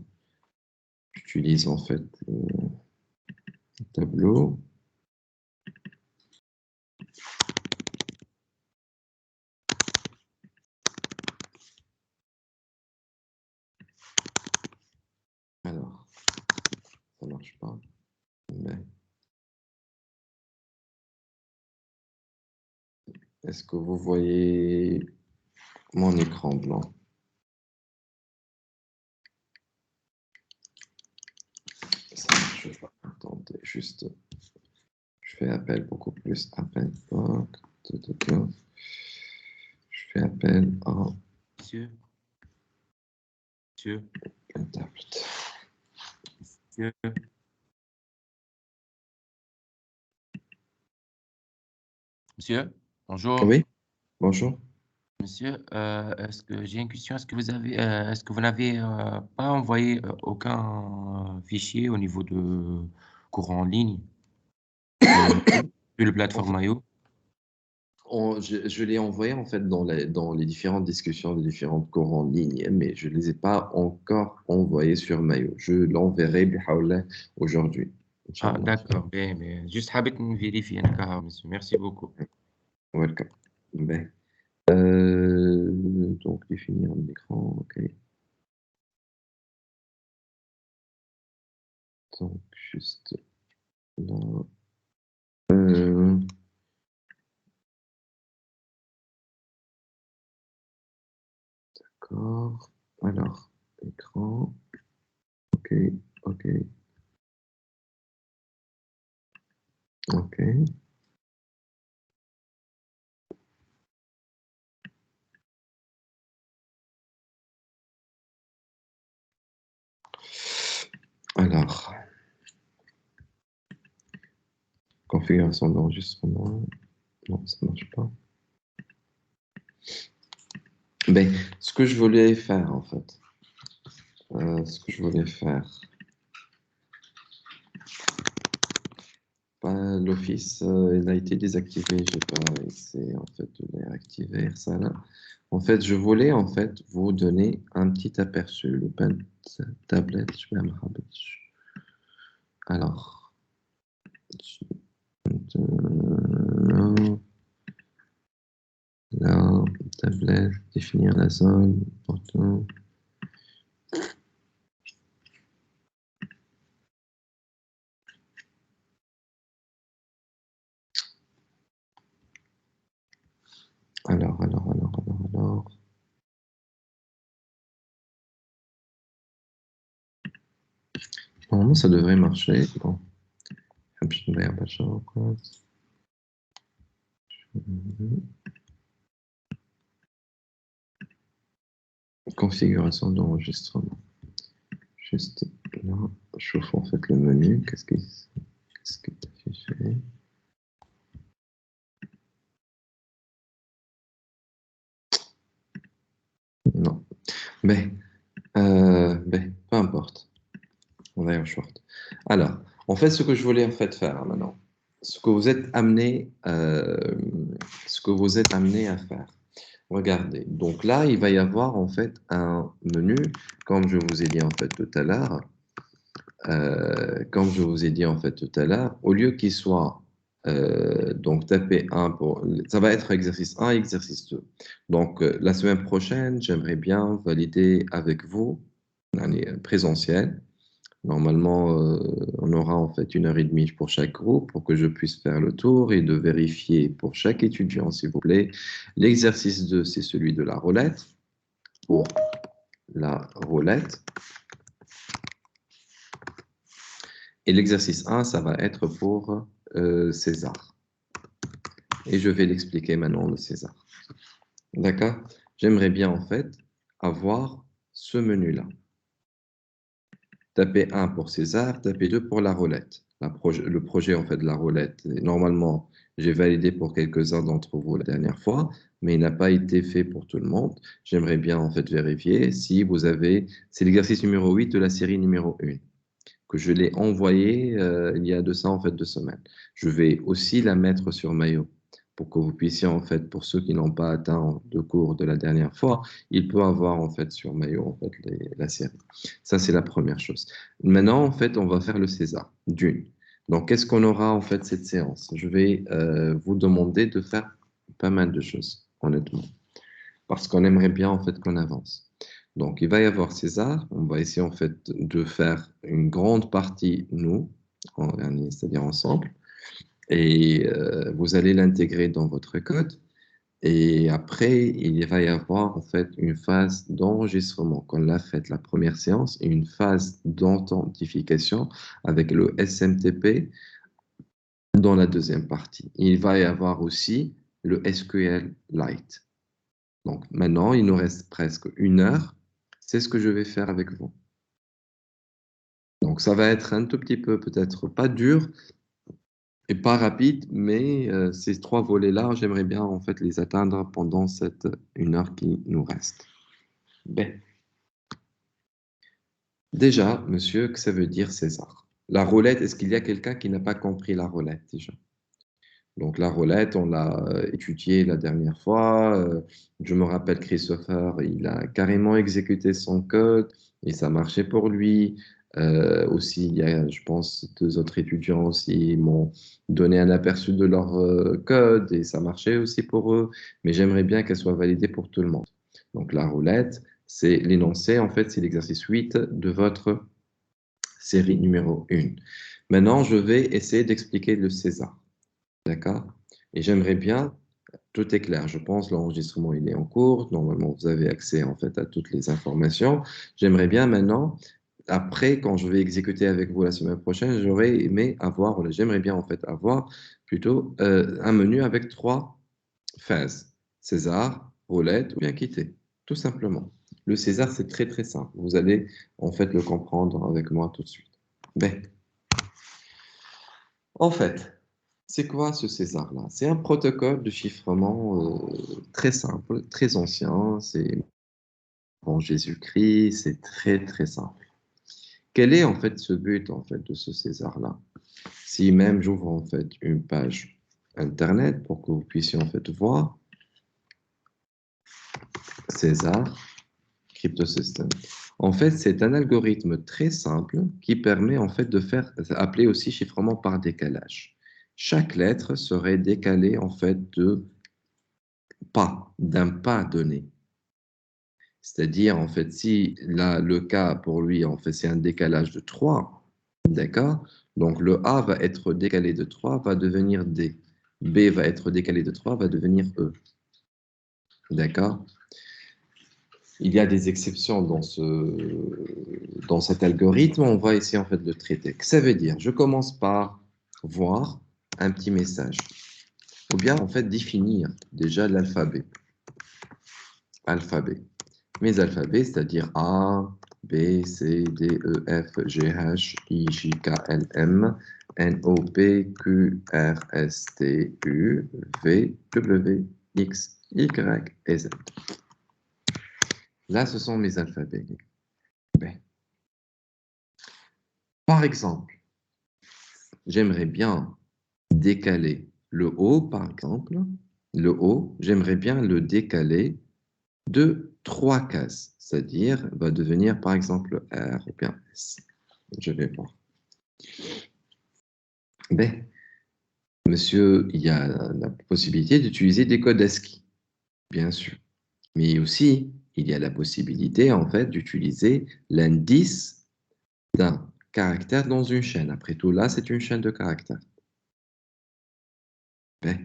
J'utilise, en fait, le tableau. Alors, ça marche pas. Mais est-ce que vous voyez mon écran blanc? Ça marche pas. Attendez, juste, je fais appel beaucoup plus à Penpok. Je fais appel à Monsieur, monsieur, Pentablet. monsieur, monsieur, bonjour. Oui, bonjour. Monsieur, est-ce que j'ai une question? Est-ce que vous n'avez pas envoyé aucun fichier au niveau de cours en ligne sur le En plateforme fait, Mayo? je l'ai envoyé en fait dans les différentes discussions des différentes cours en ligne, mais je ne les ai pas encore envoyés sur Mayo. Je l'enverrai بحول aujourd'hui. Ah, Inch'Allah. d'accord. Mais juste حابب vérifier monsieur. Merci beaucoup. Welcome. Ben, euh, donc définir l'écran, ok. Donc, juste là. D'accord. Alors, écran. Ok, ok, ok. Alors, configuration d'enregistrement. Non, ça ne marche pas. Ben, ce que je voulais faire, en fait, l'office, il a été désactivé, j'ai pas essayé, en fait, de les réactiver, ça, là. En fait, je voulais, en fait, vous donner un petit aperçu, le pen tablet, je vais me rappeler. Alors, là, tablette, définir la zone, important. Alors. Normalement, ça devrait marcher. Bon. Configuration d'enregistrement. Juste là, je chauffe en fait le menu. Qu'est-ce qui est affiché? Non. Mais, peu importe. On va y short. Alors, en fait, ce que je voulais en fait faire maintenant, ce que vous êtes amené à faire. Regardez. Donc là, il va y avoir en fait un menu, comme je vous ai dit en fait tout à l'heure. Au lieu qu'il soit donc taper 1 pour. Ça va être exercice 1 et exercice 2. Donc la semaine prochaine, j'aimerais bien valider avec vous l'année présentielle. Normalement, on aura en fait 1h30 pour chaque groupe pour que je puisse faire le tour et de vérifier pour chaque étudiant, s'il vous plaît. L'exercice 2, c'est celui de la roulette. Pour la roulette. Et l'exercice 1, ça va être pour César. Et je vais l'expliquer maintenant, le César. D'accord? J'aimerais bien en fait avoir ce menu-là. Tapez 1 pour César, tapez 2 pour la roulette. Le projet en fait de la roulette, normalement, j'ai validé pour quelques-uns d'entre vous la dernière fois, mais il n'a pas été fait pour tout le monde. J'aimerais bien en fait vérifier si vous avez... C'est l'exercice numéro 8 de la série numéro 1, que je l'ai envoyé il y a de ça en fait 2 semaines. Je vais aussi la mettre sur Mayo pour que vous puissiez en fait, pour ceux qui n'ont pas atteint de cours de la dernière fois, il peut avoir en fait sur Mayo en fait la série. Ça c'est la première chose. Maintenant en fait, on va faire le César d'une. Donc qu'est-ce qu'on aura en fait cette séance? Je vais vous demander de faire pas mal de choses, honnêtement, parce qu'on aimerait bien en fait qu'on avance. Donc, il va y avoir César. On va essayer en fait de faire une grande partie, nous, c'est-à-dire ensemble. Et vous allez l'intégrer dans votre code. Et après, il va y avoir en fait une phase d'enregistrement qu'on l'a faite la première séance et une phase d'authentification avec le SMTP dans la deuxième partie. Il va y avoir aussi le SQLite. Donc maintenant, il nous reste presque 1 heure. C'est ce que je vais faire avec vous. Donc ça va être un tout petit peu, peut-être pas dur et pas rapide, mais ces 3 volets-là, j'aimerais bien en fait les atteindre pendant cette 1 heure qui nous reste. Ben. Déjà, monsieur, que ça veut dire César? La roulette, est-ce qu'il y a quelqu'un qui n'a pas compris la roulette déjà? Donc la roulette, on l'a étudiée la dernière fois. Je me rappelle Christopher, il a carrément exécuté son code et ça marchait pour lui. Aussi, il y a, je pense, 2 autres étudiants aussi m'ont donné un aperçu de leur code et ça marchait aussi pour eux. Mais j'aimerais bien qu'elle soit validée pour tout le monde. Donc, la roulette, c'est l'énoncé, en fait, c'est l'exercice 8 de votre série numéro 1. Maintenant, je vais essayer d'expliquer le César. D'accord? Et j'aimerais bien, tout est clair, je pense, l'enregistrement, il est en cours. Normalement, vous avez accès, en fait, à toutes les informations. J'aimerais bien maintenant, après, quand je vais exécuter avec vous la semaine prochaine, j'aurais aimé avoir, ou j'aimerais bien, en fait, avoir plutôt un menu avec 3 phases. César, roulette ou bien quitter, tout simplement. Le César, c'est très, très simple. Vous allez, en fait, le comprendre avec moi tout de suite. Ben, en fait, c'est quoi ce César-là? C'est un protocole de chiffrement très simple, très ancien. C'est en Jésus-Christ, c'est très très simple. Quel est en fait ce but en fait de ce César-là? Si même j'ouvre en fait une page internet pour que vous puissiez en fait voir César Crypto System. En fait, c'est un algorithme très simple qui permet en fait de faire appeler aussi chiffrement par décalage. Chaque lettre serait décalée en fait d'un pas donné. C'est-à-dire, en fait, si là, le cas pour lui, en fait, c'est un décalage de 3, d'accord? Donc, le A va être décalé de 3, va devenir D. B va être décalé de 3, va devenir E. D'accord? Il y a des exceptions dans cet algorithme. On va essayer, en fait, de le traiter. Ça veut dire, je commence par voir un petit message. Ou bien, en fait, définir déjà l'alphabet. Alphabet. Mes alphabets, c'est-à-dire A, B, C, D, E, F, G, H, I, J, K, L, M, N, O, P, Q, R, S, T, U, V, W, X, Y et Z. Là, ce sont mes alphabets. B. Par exemple, j'aimerais bien décaler le O, par exemple. Le O, j'aimerais bien le décaler de 3 cases, c'est-à-dire va devenir par exemple R ou bien S. Je vais voir. Ben, monsieur, il y a la possibilité d'utiliser des codes ASCII, bien sûr. Mais aussi, il y a la possibilité en fait d'utiliser l'indice d'un caractère dans une chaîne. Après tout, là, c'est une chaîne de caractères. Ben,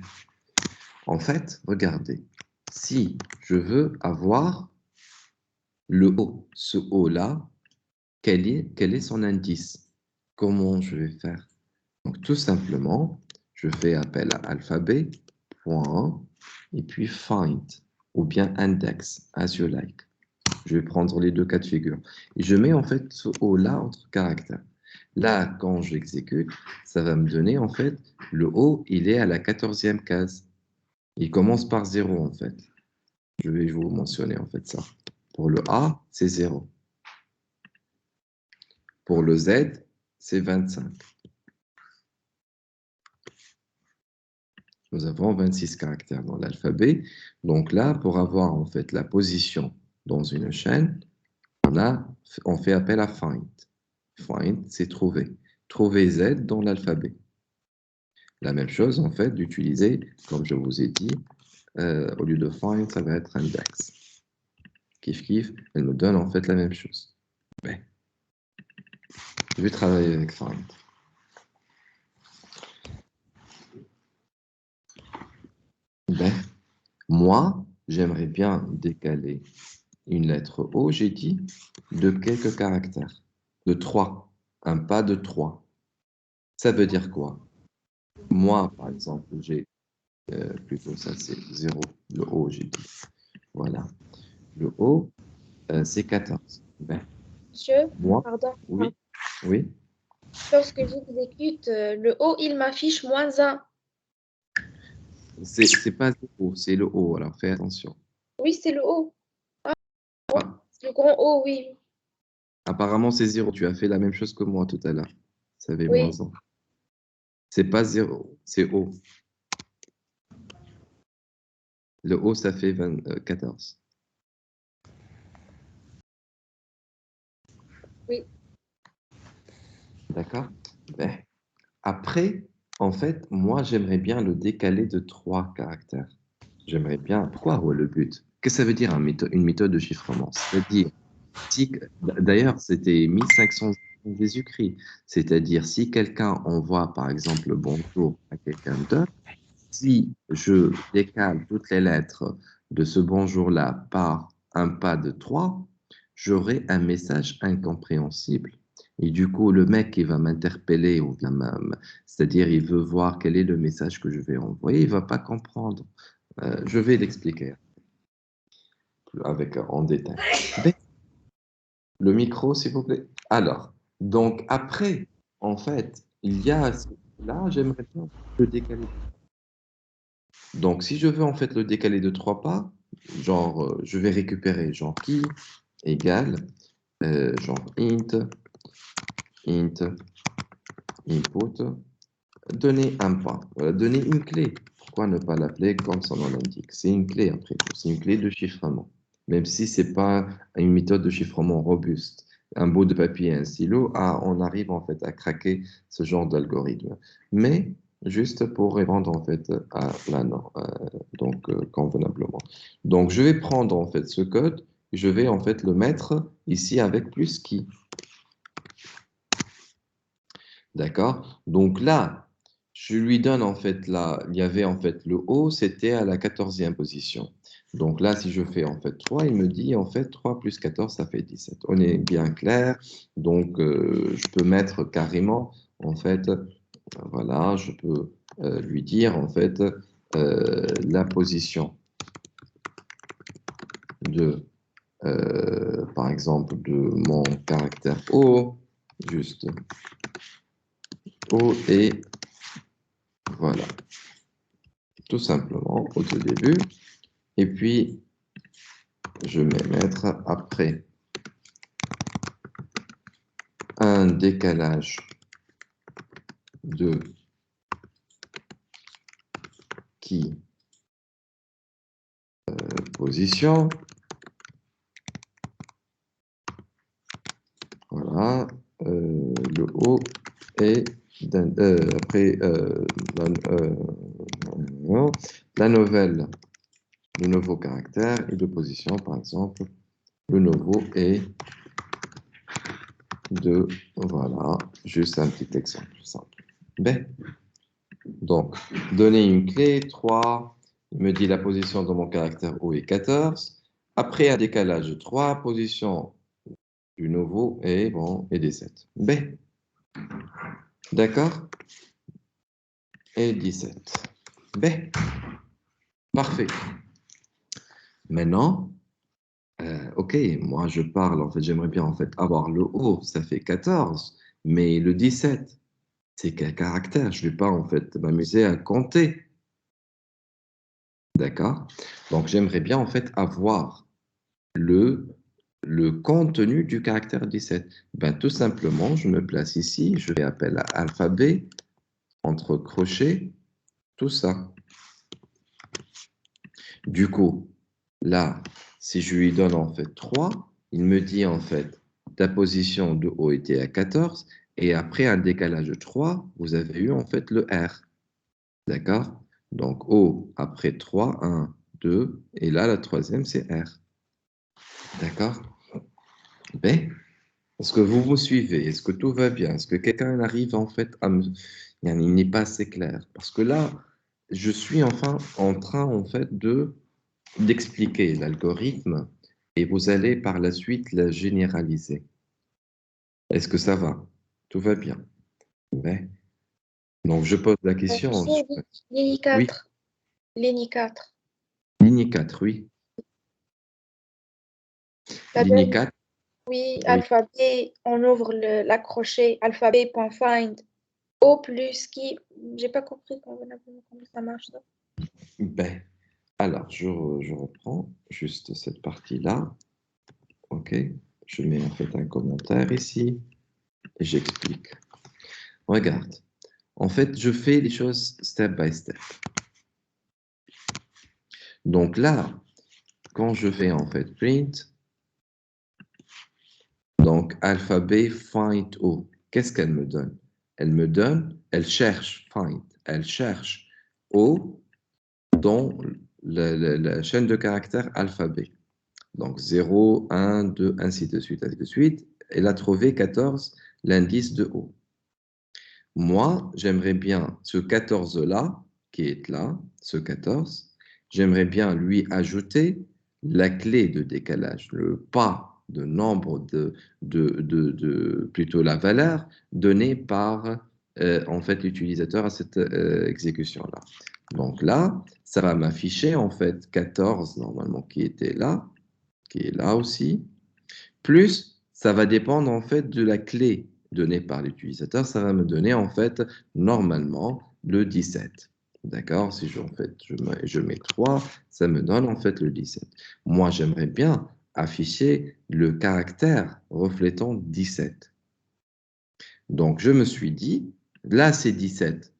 en fait, regardez, si je veux avoir le O, ce O-là, quel est son indice? Comment je vais faire? Donc, tout simplement, je fais appel à alphabet, point, et puis find, ou bien index, as you like. Je vais prendre les deux cas de figure. Et je mets en fait ce O-là entre caractères. Là, quand j'exécute, ça va me donner en fait, le O, il est à la 14e case. Il commence par 0 en fait. Je vais vous mentionner en fait ça. Pour le A, c'est 0. Pour le Z, c'est 25. Nous avons 26 caractères dans l'alphabet. Donc là, pour avoir en fait la position dans une chaîne, on fait appel à find. Find, c'est trouver. Trouver Z dans l'alphabet. La même chose, en fait, d'utiliser, comme je vous ai dit, au lieu de find, ça va être index. Kif kif, elle me donne en fait la même chose. Ben, je vais travailler avec find. Ben, moi, j'aimerais bien décaler une lettre O, j'ai dit, de quelques caractères. De 3. Un pas de 3. Ça veut dire quoi? Moi, par exemple, j'ai plutôt ça, c'est 0. Le O, j'ai dit. Voilà. Le O, c'est 14. Ben, Monsieur, moi, pardon. oui, oui. Lorsque j'exécute le haut, il m'affiche -1. C'est pas 0, c'est le O, alors fais attention. Oui, c'est le haut. Ah, C'est le grand O, oui. apparemment, c'est 0. Tu as fait la même chose que moi tout à l'heure. Ça fait Oui. -1. C'est pas 0, c'est O. Le O, ça fait 14. Oui. D'accord? Ben, après, en fait, moi, j'aimerais bien le décaler de 3 caractères. J'aimerais bien. Pourquoi le but? Qu'est-ce que ça veut dire une méthode de chiffrement? C'est-à-dire, d'ailleurs, c'était 1500 Jésus-Christ. C'est-à-dire, si quelqu'un envoie, par exemple, bonjour à quelqu'un d'autre, si je décale toutes les lettres de ce bonjour-là par un pas de 3, j'aurai un message incompréhensible. Et du coup, le mec qui va m'interpeller, ou bien c'est-à-dire il veut voir quel est le message que je vais envoyer, il ne va pas comprendre. Je vais l'expliquer en détail. Le micro, s'il vous plaît. Alors, donc après, en fait, il y a là, j'aimerais bien le décaler. Donc, si je veux en fait le décaler de 3 pas, genre, je vais récupérer genre qui égale, genre int, input, donner un pas. Voilà, donner une clé. Pourquoi ne pas l'appeler comme son nom l'indique? C'est une clé après tout. C'est une clé de chiffrement. Même si ce n'est pas une méthode de chiffrement robuste. Un bout de papier et un stylo, on arrive en fait à craquer ce genre d'algorithme. Mais juste pour répondre en fait à la norme, donc convenablement. Donc je vais prendre en fait ce code, je vais en fait le mettre ici avec plus qui. D'accord? Donc là, je lui donne en fait là, il y avait en fait le haut, c'était à la 14e position. Donc là, si je fais en fait 3, il me dit en fait 3 plus 14, ça fait 17. On est bien clair. Donc je peux mettre carrément en fait, voilà, je peux lui dire en fait la position de, par exemple, de mon caractère haut, juste haut et voilà. Tout simplement au tout début. Et puis, je vais mettre après un décalage de qui position. Voilà. Le haut et après la nouvelle, le nouveau caractère et de position, par exemple, le nouveau est de, voilà, juste un petit exemple simple. B. Donc, donner une clé, 3, il me dit la position de mon caractère haut est 14. Après un décalage de 3, position du nouveau est, bon, et 17. B. D'accord? Et 17. B. Parfait. Maintenant, ok, moi je parle, en fait, j'aimerais bien en fait avoir le haut, ça fait 14, mais le 17, c'est quel caractère? Je ne vais pas en fait m'amuser à compter. D'accord? Donc j'aimerais bien en fait avoir le contenu du caractère 17. Ben, tout simplement, je me place ici, je fais appel à alphabet, entre crochets, tout ça. Du coup, là, si je lui donne en fait 3, il me dit en fait, ta position de haut était à 14, et après un décalage de 3, vous avez eu en fait le R. D'accord? Donc haut après 3, 1, 2, et là, la troisième, c'est R. D'accord? B. Est-ce que vous me suivez? Est-ce que tout va bien? Est-ce que quelqu'un arrive en fait à me... Il n'est pas assez clair. Parce que là, je suis enfin en train en fait d'expliquer l'algorithme et vous allez par la suite la généraliser. Est-ce que ça va? Tout va bien. Ouais. Donc je pose la question. Oui, oui, ligne Oui, 4. Ligne 4. ligne 4, oui. La Ligne dernière, 4, oui, oui. alphabet, on ouvre l'accroché alphabet.find O plus qui. J'ai pas compris comment ça marche ça. Ben, alors, je reprends juste cette partie-là. OK. Je mets en fait un commentaire ici et j'explique. Regarde. En fait, je fais les choses step by step. Donc là, quand je fais en fait print, donc alphabet find O, qu'est-ce qu'elle me donne? Elle cherche find, elle cherche O dans la chaîne de caractères alphabet. Donc 0, 1, 2, ainsi de suite, ainsi de suite. Elle a trouvé 14, l'indice de haut. Moi, j'aimerais bien ce 14-là, qui est là, ce 14, j'aimerais bien lui ajouter la clé de décalage, le pas de nombre plutôt la valeur donnée par en fait l'utilisateur à cette exécution-là. Donc là, ça va m'afficher en fait 14 normalement qui était là, qui est là aussi, plus ça va dépendre en fait de la clé donnée par l'utilisateur, ça va me donner en fait normalement le 17. D'accord? Si je, en fait, je mets 3, ça me donne en fait le 17. Moi, j'aimerais bien afficher le caractère reflétant 17. Donc, je me suis dit, là, c'est 17.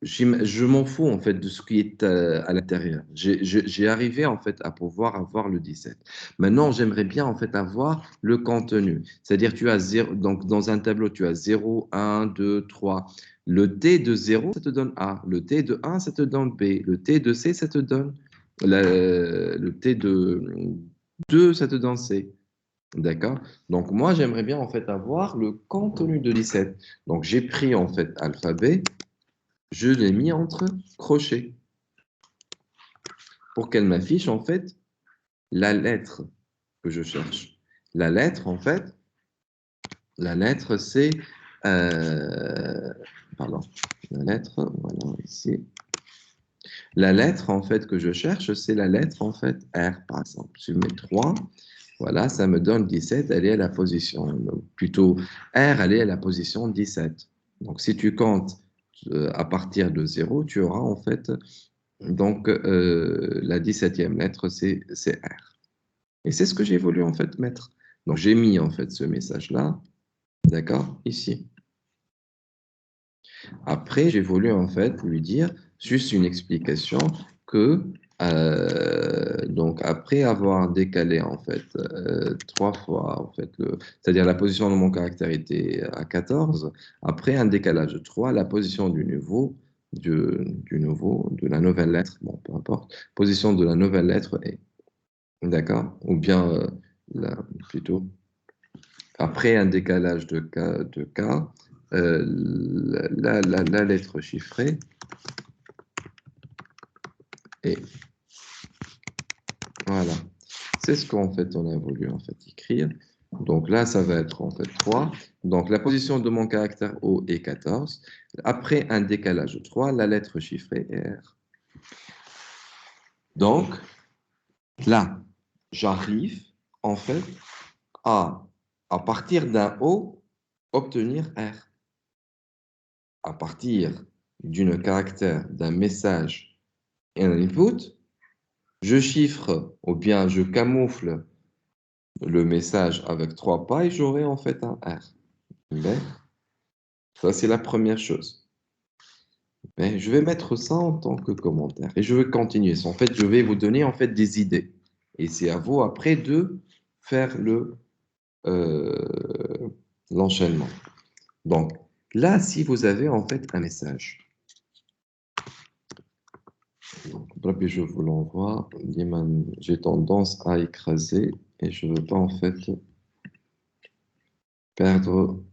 Je m'en fous en fait de ce qui est à l'intérieur. J'ai arrivé en fait à pouvoir avoir le 17. Maintenant, j'aimerais bien en fait avoir le contenu. C'est-à-dire tu as 0, donc dans un tableau, tu as 0, 1, 2, 3. Le T de 0, ça te donne A. Le T de 1, ça te donne B. Le T de C, ça te donne le T de 2, ça te donne C. D'accord? Donc moi, j'aimerais bien en fait avoir le contenu de 17. Donc j'ai pris en fait alphabet, je l'ai mis entre crochets pour qu'elle m'affiche en fait la lettre que je cherche. La lettre, en fait, la lettre c'est... pardon, la lettre, voilà, ici. La lettre, en fait, que je cherche, c'est la lettre, en fait, R, par exemple. Je mets 3, voilà, ça me donne 17, elle est à la position, plutôt R, elle est à la position 17. Donc, si tu comptes à partir de 0, tu auras, en fait, donc, la 17e lettre, c'est R. Et c'est ce que j'ai voulu en fait mettre. Donc, j'ai mis en fait ce message-là, d'accord, ici. Après, j'ai voulu en fait lui dire juste une explication que, donc, après avoir décalé en fait 3 fois, en fait, c'est-à-dire la position de mon caractère était à 14, après un décalage de 3, la position de la nouvelle lettre, bon, peu importe, position de la nouvelle lettre est, d'accord, ou bien, plutôt, après un décalage de K, la lettre chiffrée est, voilà. C'est ce qu'en fait on a voulu en fait écrire. Donc là, ça va être en fait 3. Donc la position de mon caractère O est 14. Après un décalage de 3, la lettre chiffrée est R. Donc là, j'arrive en fait à partir d'un O, obtenir R. À partir d'un caractère, d'un message et un input, je chiffre ou bien je camoufle le message avec 3 pas et j'aurai en fait un R. Mais ça, c'est la première chose. Mais je vais mettre ça en tant que commentaire et je vais continuer. En fait, je vais vous donner en fait des idées. Et c'est à vous après de faire euh, l'enchaînement. Donc là, si vous avez en fait un message, donc, je vous l'envoie. J'ai tendance à écraser et je ne veux pas en fait perdre.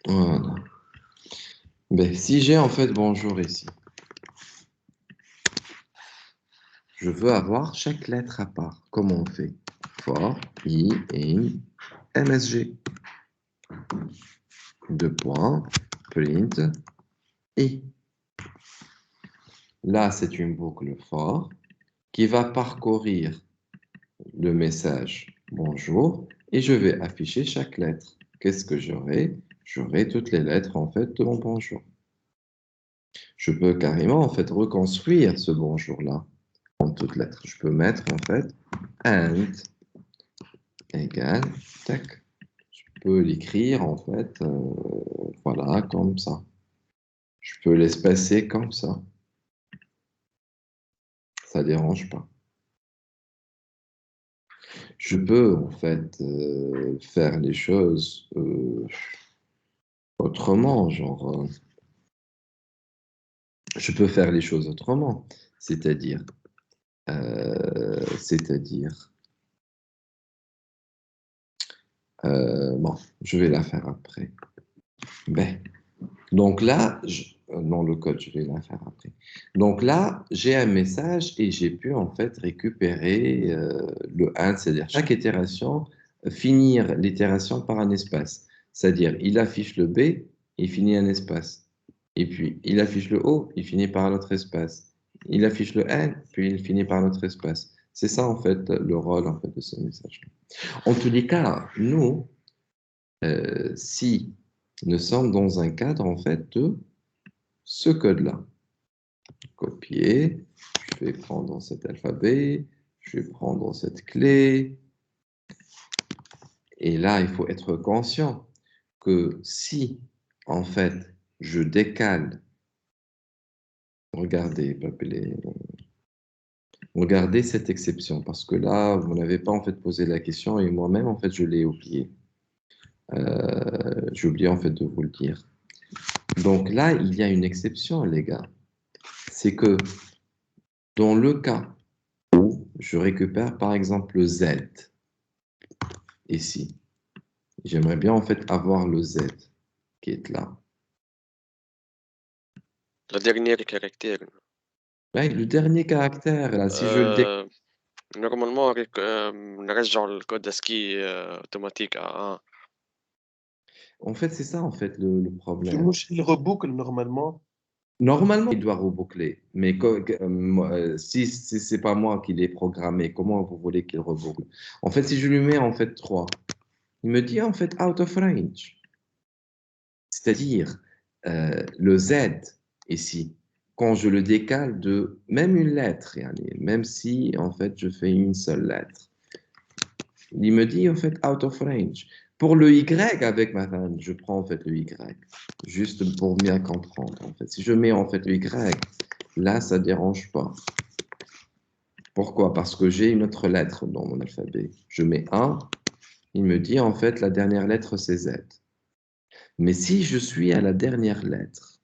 Voilà. Mais si j'ai en fait bonjour ici, je veux avoir chaque lettre à part. Comment on fait? For, I, in, MSG. Deux points, print, I. Là, c'est une boucle for qui va parcourir le message bonjour et je vais afficher chaque lettre. Qu'est-ce que j'aurai? J'aurai toutes les lettres en fait de mon bonjour. Je peux carrément en fait reconstruire ce bonjour-là en toutes lettres. Je peux mettre en fait and égale tac. Je peux l'écrire en fait voilà comme ça. Je peux l'espacer comme ça. Ça dérange pas. Je peux en fait faire les choses autrement, genre je peux faire les choses autrement. C'est-à-dire, bon, je vais la faire après. Ben, donc là, dans le code, je vais la faire après. Donc là, j'ai un message et j'ai pu en fait récupérer le 1, c'est-à-dire chaque itération, finir l'itération par un espace. C'est-à-dire, il affiche le B, il finit un espace. Et puis, il affiche le O, il finit par un autre espace. Il affiche le N, puis il finit par un autre espace. C'est ça en fait le rôle en fait, de ce message. En tous les cas, nous, si nous sommes dans un cadre en fait de ce code-là. Copier, je vais prendre cet alphabet, je vais prendre cette clé. Et là, il faut être conscient que si, en fait, je décale, regardez cette exception, parce que là, vous n'avez pas en fait posé la question et moi-même, en fait, je l'ai oublié. J'ai oublié en fait de vous le dire. Donc là, il y a une exception, les gars. C'est que dans le cas où je récupère par exemple le Z ici, j'aimerais bien en fait avoir le Z qui est là. Le dernier caractère. Ouais, le dernier caractère, là, si je le décale, Normalement, نرجع الكود ASCII automatique à 1. en fait, c'est ça en fait le Tu problème. mouches, il reboucle normalement. Normalement, il doit reboucler, mais si c'est pas moi qui l'ai programmé, comment vous voulez qu'il reboucle? En fait, si je lui mets en fait 3, il me dit en fait out of range. C'est-à-dire, le Z ici, quand je le décale de même une lettre, yani, même si en fait je fais une seule lettre, il me dit en fait out of range. Pour le Y avec ma femme, je prends en fait le Y, juste pour bien comprendre. En fait, si je mets en fait le Y, là ça dérange pas. Pourquoi? Parce que j'ai une autre lettre dans mon alphabet. Je mets 1, il me dit en fait la dernière lettre c'est Z. Mais si je suis à la dernière lettre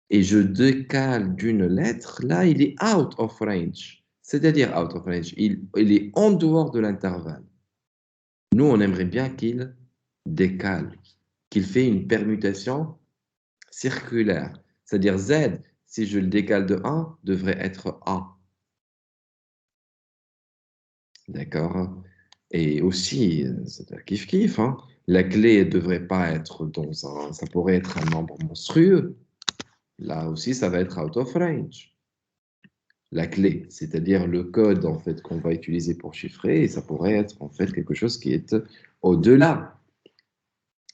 et je décale d'une lettre, là il est out of range. C'est-à-dire out of range, il est en dehors de l'intervalle. Nous, on aimerait bien qu'il décale, qu'il fait une permutation circulaire. C'est-à-dire Z, si je le décale de 1, devrait être A. D'accord? Et aussi, c'est un kiff-kiff, hein, la clé ne devrait pas être dans un... Ça pourrait être un nombre monstrueux. Là aussi, ça va être out of range. La clé, c'est-à-dire le code en fait qu'on va utiliser pour chiffrer, et ça pourrait être en fait quelque chose qui est au-delà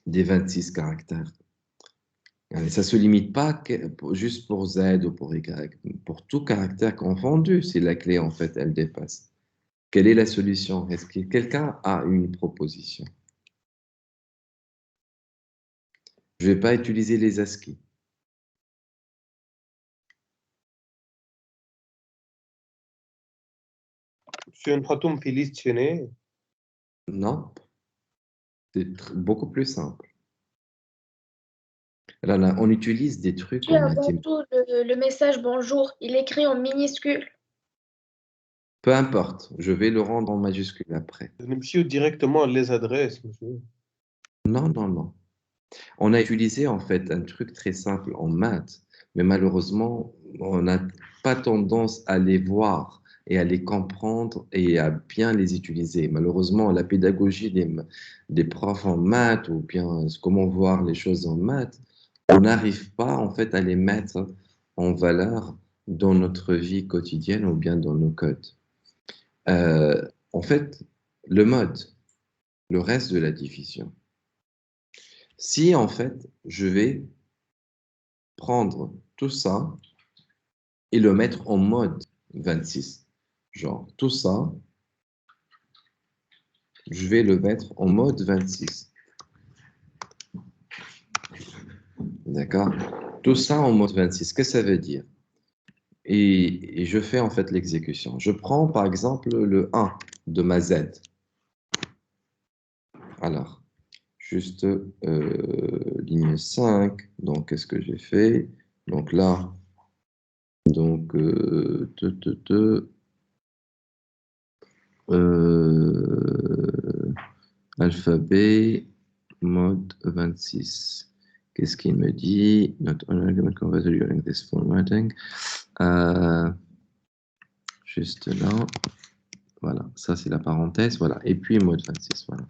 des 26 caractères. Ça ne se limite pas juste pour Z ou pour Y, pour tout caractère confondu, si la clé en fait elle dépasse. Quelle est la solution? Est-ce que quelqu'un a une proposition? Je ne vais pas utiliser les ASCII. Tu نحطهم في liste chaînée. Non, c'est beaucoup plus simple. Là, on utilise des trucs Puis en avant mathématiques. tout, le message bonjour, il est écrit en minuscule. Peu importe, je vais le rendre en majuscule après. نمشيو directement les adresses, monsieur. Non, non, non. On a utilisé en fait un truc très simple en maths, mais malheureusement, on n'a pas tendance à les voir et à les comprendre et à bien les utiliser. Malheureusement, la pédagogie des profs en maths ou bien comment voir les choses en maths, on n'arrive pas en fait à les mettre en valeur dans notre vie quotidienne ou bien dans nos codes. En fait, le mode, le reste de la division. Si en fait, je vais prendre tout ça et le mettre en mode 26, genre tout ça, je vais le mettre en mode 26. D'accord? Tout ça en mode 26, qu'est-ce que ça veut dire? Et je fais en fait l'exécution. Je prends par exemple le 1 de ma Z. Alors, juste ligne 5. Donc, qu'est-ce que j'ai fait? Donc là, Donc, alphabet, mode 26. Qu'est-ce qu'il me dit? Not only argument converted during this formatting. Juste là. Voilà, ça c'est la parenthèse. Voilà. Et puis mode 26. Voilà.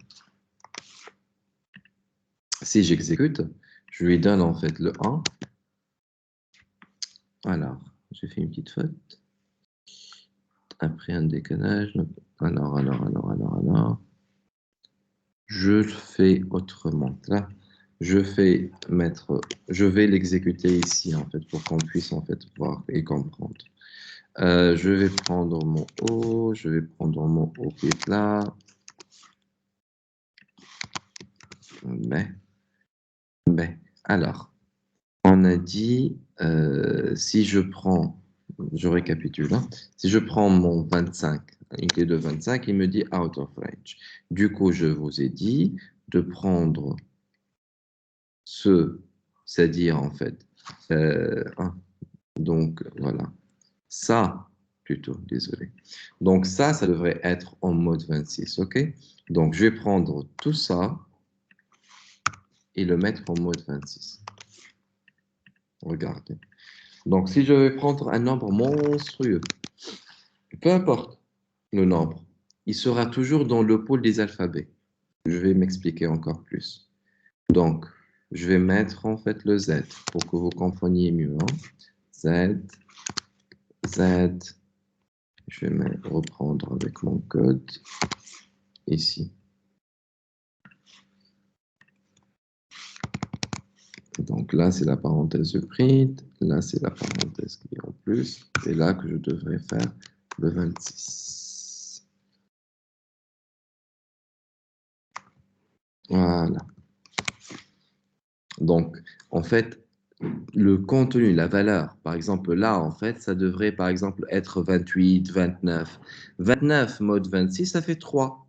Si j'exécute, je lui donne en fait le 1. Alors, j'ai fait une petite faute. Après un décalage. Alors. Je le fais autrement. Là, je vais l'exécuter ici en fait pour qu'on puisse en fait voir et comprendre. Je vais prendre mon O, je vais prendre mon O qui est là. Mais, alors, on a dit, si je prends, je récapitule, hein, si je prends mon 25, une clé de 25, il me dit out of range. Du coup, je vous ai dit de prendre c'est-à-dire en fait, donc voilà, ça, plutôt, désolé. Donc ça devrait être en mode 26, ok? Donc je vais prendre tout ça et le mettre en mode 26. Regardez. Donc si je vais prendre un nombre monstrueux, peu importe le nombre, il sera toujours dans le pôle des alphabets. Je vais m'expliquer encore plus. Donc, je vais mettre en fait le Z pour que vous compreniez mieux. Hein. Z. Je vais reprendre avec mon code ici. Donc là, c'est la parenthèse de print. Là, c'est la parenthèse qui est en plus. C'est là que je devrais faire le 26. Voilà. Donc, en fait, le contenu, la valeur, par exemple, là, en fait, ça devrait, par exemple, être 28, 29. 29 mode 26, ça fait 3.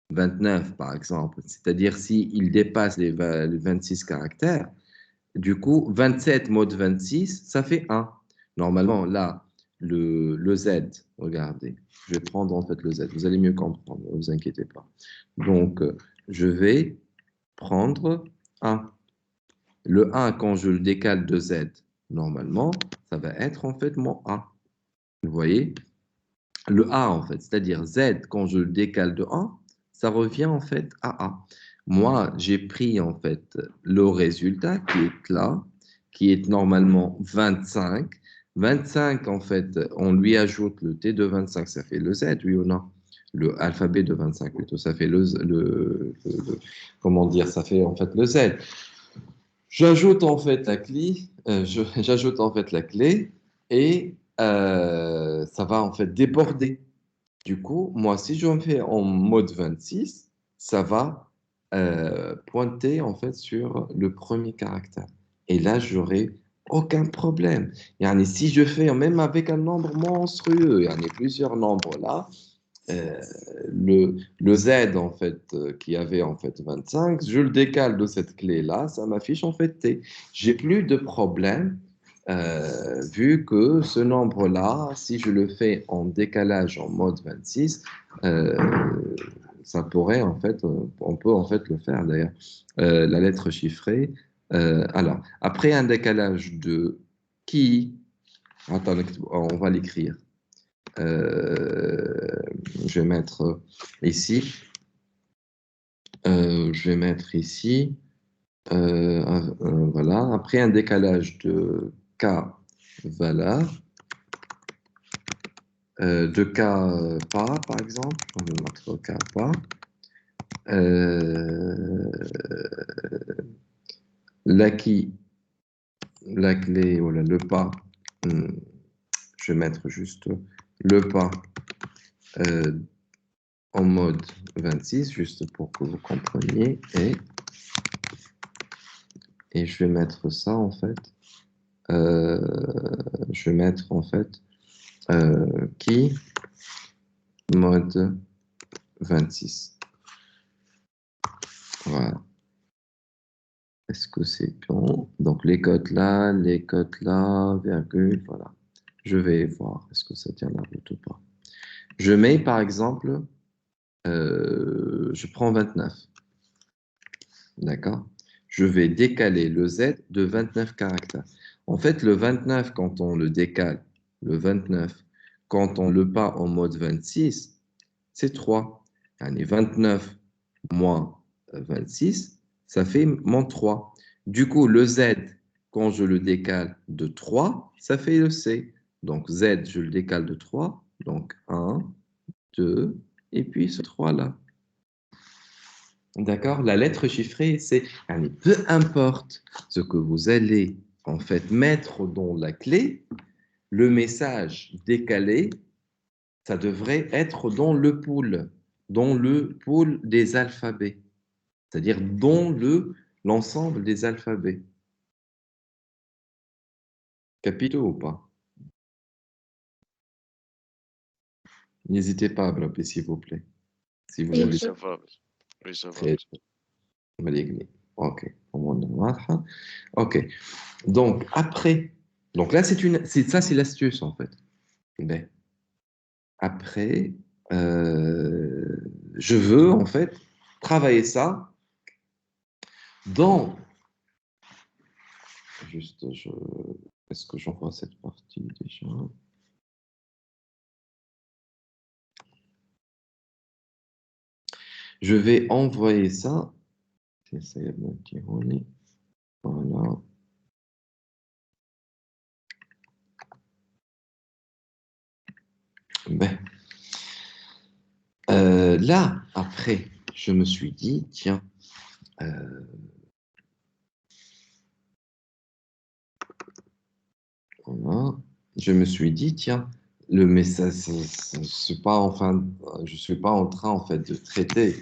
29, par exemple. C'est-à-dire, s'il dépasse les 26 caractères, du coup, 27 mode 26, ça fait 1. Normalement, là, le Z, regardez, je vais prendre en fait le Z. Vous allez mieux comprendre, ne vous inquiétez pas. Donc, je vais prendre 1. Le 1, quand je le décale de Z, normalement, ça va être en fait mon A. Vous voyez? Le A, en fait, c'est-à-dire Z, quand je le décale de 1, ça revient en fait à A. Moi, j'ai pris en fait le résultat qui est là, qui est normalement 25. 25, en fait, on lui ajoute le T de 25, ça fait le Z, oui ou non? Le alphabet de 25 plutôt, ça fait comment dire, ça fait en fait le Z. J'ajoute en fait la clé, j'ajoute en fait la clé et ça va en fait déborder. Du coup, moi, si je me fais en mode 26, ça va pointer en fait sur le premier caractère. Et là, j'aurai aucun problème. Yani, si je fais même avec un nombre monstrueux, il y en a plusieurs nombres là, le Z en fait qui avait en fait 25, je le décale de cette clé là, ça m'affiche en fait T. J'ai plus de problème vu que ce nombre là, si je le fais en décalage en mode 26, ça pourrait en fait, on peut en fait le faire d'ailleurs. La lettre chiffrée. Alors, après un décalage de qui, attends, on va l'écrire. Je vais mettre ici. Je vais mettre ici. Voilà. Après un décalage de K valeur, de K pas, par exemple. On va mettre K pas. La clé, voilà, le pas. Je vais mettre juste le pas en mode 26, juste pour que vous compreniez. Et je vais mettre ça, en fait. Je vais mettre, en fait, qui mode 26. Voilà. Est-ce que c'est bon? Donc, les cotes là, virgule, voilà. Je vais voir, est-ce que ça tient la route ou pas. Je mets, par exemple, je prends 29. D'accord? Je vais décaler le Z de 29 caractères. En fait, le 29, quand on le décale, le 29, quand on le pas en mode 26, c'est 3. Yani 29 moins 26, ça fait moins 3. Du coup, le Z, quand je le décale de 3, ça fait le C. Donc Z, je le décale de 3. Donc 1, 2, et puis ce 3-là. D'accord? La lettre chiffrée, c'est peu importe ce que vous allez en fait mettre dans la clé, le message décalé, ça devrait être dans le pool des alphabets, c'est-à-dire dans l'ensemble des alphabets. Capito ou pas? N'hésitez pas à bloquer, s'il vous plaît. Si vous Oui, avez Oui, monsieur. ça va. Oui, ça va. très maligné. Ok. Ok. Donc après, donc là c'est l'astuce en fait. Ben, après, je veux en fait travailler ça dans. Juste, est-ce que j'envoie cette partie déjà? Je vais envoyer ça. Voilà. Ben, là, après, je me suis dit, tiens, voilà. Je me suis dit, tiens, le message, je suis pas je suis pas en train en fait de traiter,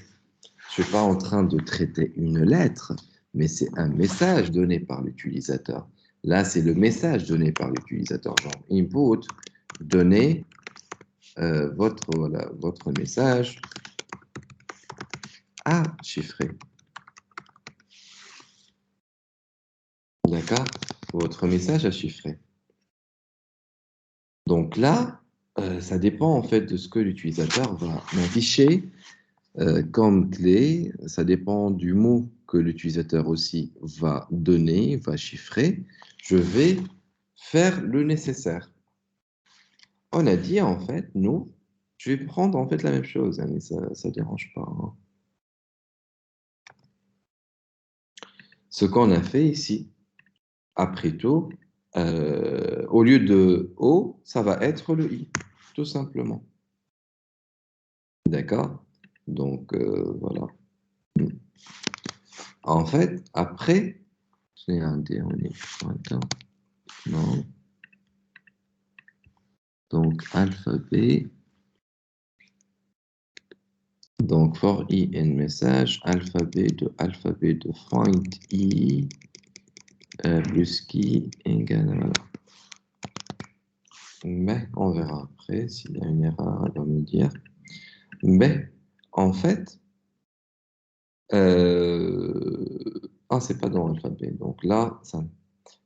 je suis pas en train de traiter une lettre, mais c'est un message donné par l'utilisateur. Là, c'est le message donné par l'utilisateur, genre input, donner votre message à chiffrer. D'accord? Votre message à chiffrer. Donc là, ça dépend en fait de ce que l'utilisateur va m'afficher comme clé. Ça dépend du mot que l'utilisateur aussi va donner, va chiffrer. Je vais faire le nécessaire. On a dit en fait, nous, je vais prendre en fait la même chose, hein, mais ça ne dérange pas. Hein. Ce qu'on a fait ici, après tout, au lieu de O, ça va être le I, tout simplement. D'accord? Donc, voilà. En fait, après, c'est un D, on est. Attends, non. Donc, alphabet. Donc, for I in message, alphabet de find I plus key égale, voilà. Mais on verra après s'il y a une erreur, elle va me dire. Mais en fait, c'est pas dans l'alphabet. Donc là, ça,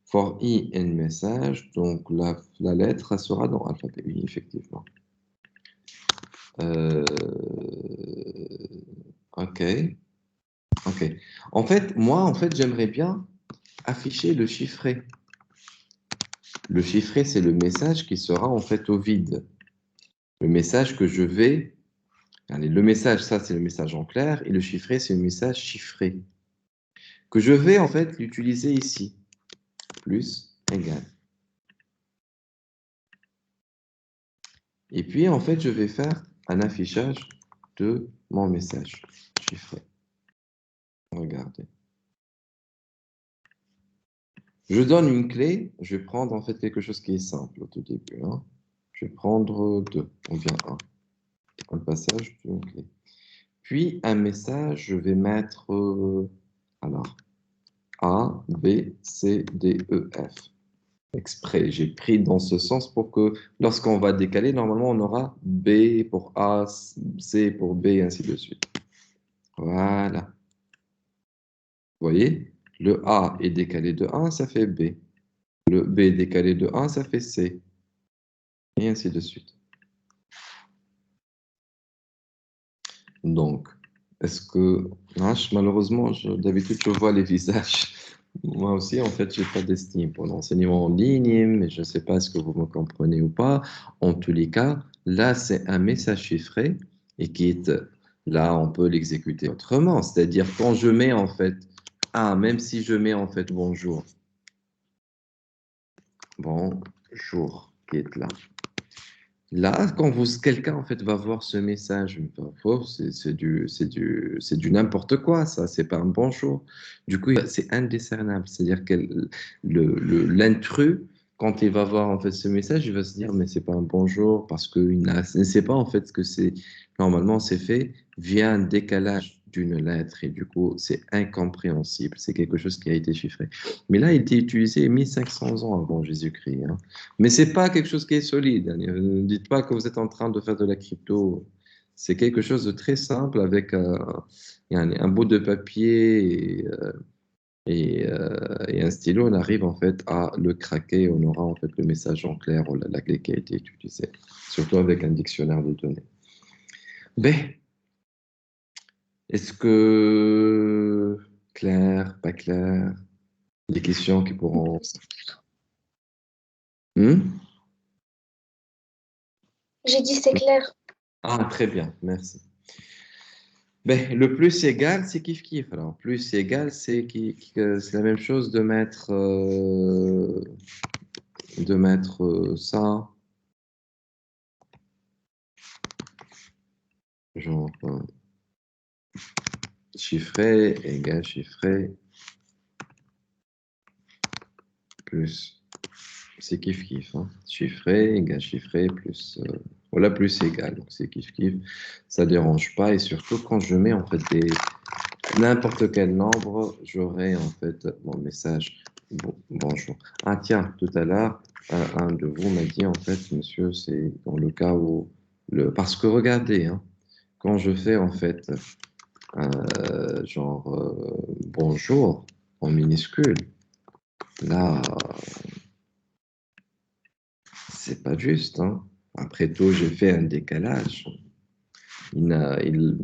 for I in message, donc la lettre elle sera dans l'alphabet, oui, effectivement. Ok. Ok. En fait, moi, j'aimerais bien afficher le chiffré. Le chiffré, c'est le message qui sera en fait au vide. Le message que je vais. Allez, le message, ça, c'est le message en clair, et le chiffré, c'est le message chiffré. Que je vais en fait l'utiliser ici. Plus, égal. Et puis, en fait, je vais faire un affichage de mon message chiffré. Regardez. Je donne une clé. Je vais prendre en fait quelque chose qui est simple au tout début. Hein. Je vais prendre 2, ou bien 1. Un passage d'une clé. Puis, un message, je vais mettre alors A, B, C, D, E, F. Exprès, j'ai pris dans ce sens pour que lorsqu'on va décaler, normalement, on aura B pour A, C pour B, et ainsi de suite. Voilà. Vous voyez, le A est décalé de 1, ça fait B. Le B décalé de 1, ça fait C. et ainsi de suite. Donc, est-ce que... malheureusement, d'habitude, je vois les visages. Moi aussi, en fait, je n'ai pas d'estime pour l'enseignement en ligne, mais je ne sais pas ce que vous me comprenez ou pas. En tous les cas, là, c'est un message chiffré et qui est... Là, on peut l'exécuter autrement. C'est-à-dire, quand je mets, en fait, même si je mets, en fait, bonjour. Bonjour, qui est là. Là, quand quelqu'un en fait va voir ce message, c'est du n'importe quoi, ça, c'est pas un bonjour. Du coup, c'est indiscernable. C'est-à-dire que l'intrus, quand il va voir en fait ce message, il va se dire, mais c'est pas un bonjour parce qu'il ne sait pas en fait ce que c'est. Normalement, c'est fait via un décalage d'une lettre et du coup, c'est incompréhensible. C'est quelque chose qui a été chiffré. Mais là, il était utilisé 1500 ans avant Jésus-Christ, hein. Mais ce n'est pas quelque chose qui est solide. Ne dites pas que vous êtes en train de faire de la crypto. C'est quelque chose de très simple avec un bout de papier et un stylo. On arrive en fait à le craquer. On aura en fait le message en clair ou la clé qui a été utilisée, surtout avec un dictionnaire de données. Ben, est-ce que clair, pas clair, des questions qui pourront... J'ai dit c'est clair. Ah, très bien, merci. Ben, le plus égal, c'est kiff-kiff. Alors, plus égal, c'est c'est la même chose de mettre, ça, genre, chiffré égale chiffré plus, c'est kiff-kiff, hein. Chiffré égale chiffré plus, voilà, plus égal. Donc, c'est kiff-kiff. Ça dérange pas. Et surtout, quand je mets, en fait, n'importe quel nombre, j'aurai, en fait, mon message. Bonjour. Ah, tiens, tout à l'heure, un de vous m'a dit, en fait, monsieur, c'est dans le cas où... Parce que regardez, hein, quand je fais, en fait, genre, bonjour, en minuscule, là, c'est pas juste, hein. Après tout, j'ai fait un décalage. Il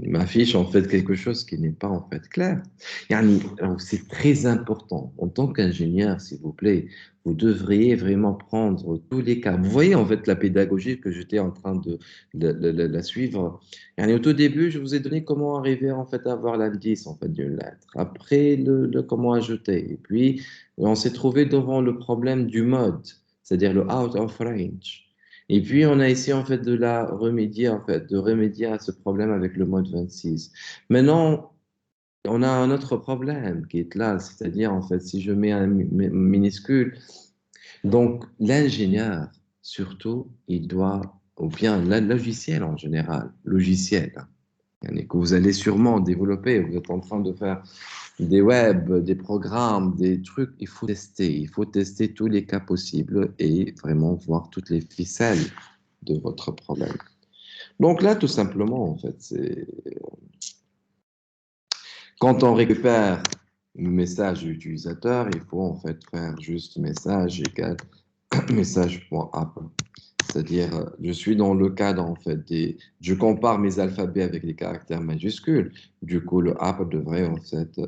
m'affiche en fait quelque chose qui n'est pas en fait clair. Alors, c'est très important. En tant qu'ingénieur, s'il vous plaît, vous devriez vraiment prendre tous les cas. Vous voyez en fait la pédagogie que j'étais en train de la suivre. Au tout début, je vous ai donné comment arriver en fait à avoir l'indice en fait d'une lettre. Après, le comment ajouter. Et puis, on s'est trouvé devant le problème du mode, c'est-à-dire le out of range. Et puis, on a essayé en fait de remédier à ce problème avec le mode 26. Maintenant, on a un autre problème qui est là, c'est-à-dire en fait, si je mets un minuscule, donc l'ingénieur, surtout, il doit, ou bien le logiciel en général, logiciel, hein, que vous allez sûrement développer, vous êtes en train de faire des web, des programmes, des trucs, il faut tester tous les cas possibles et vraiment voir toutes les ficelles de votre problème. Donc là, tout simplement, en fait, c'est quand on récupère le message de l'utilisateur, il faut en fait faire juste message égale message.app. C'est-à-dire, je suis dans le cadre, en fait, je compare mes alphabets avec les caractères majuscules. Du coup, le app devrait, en fait,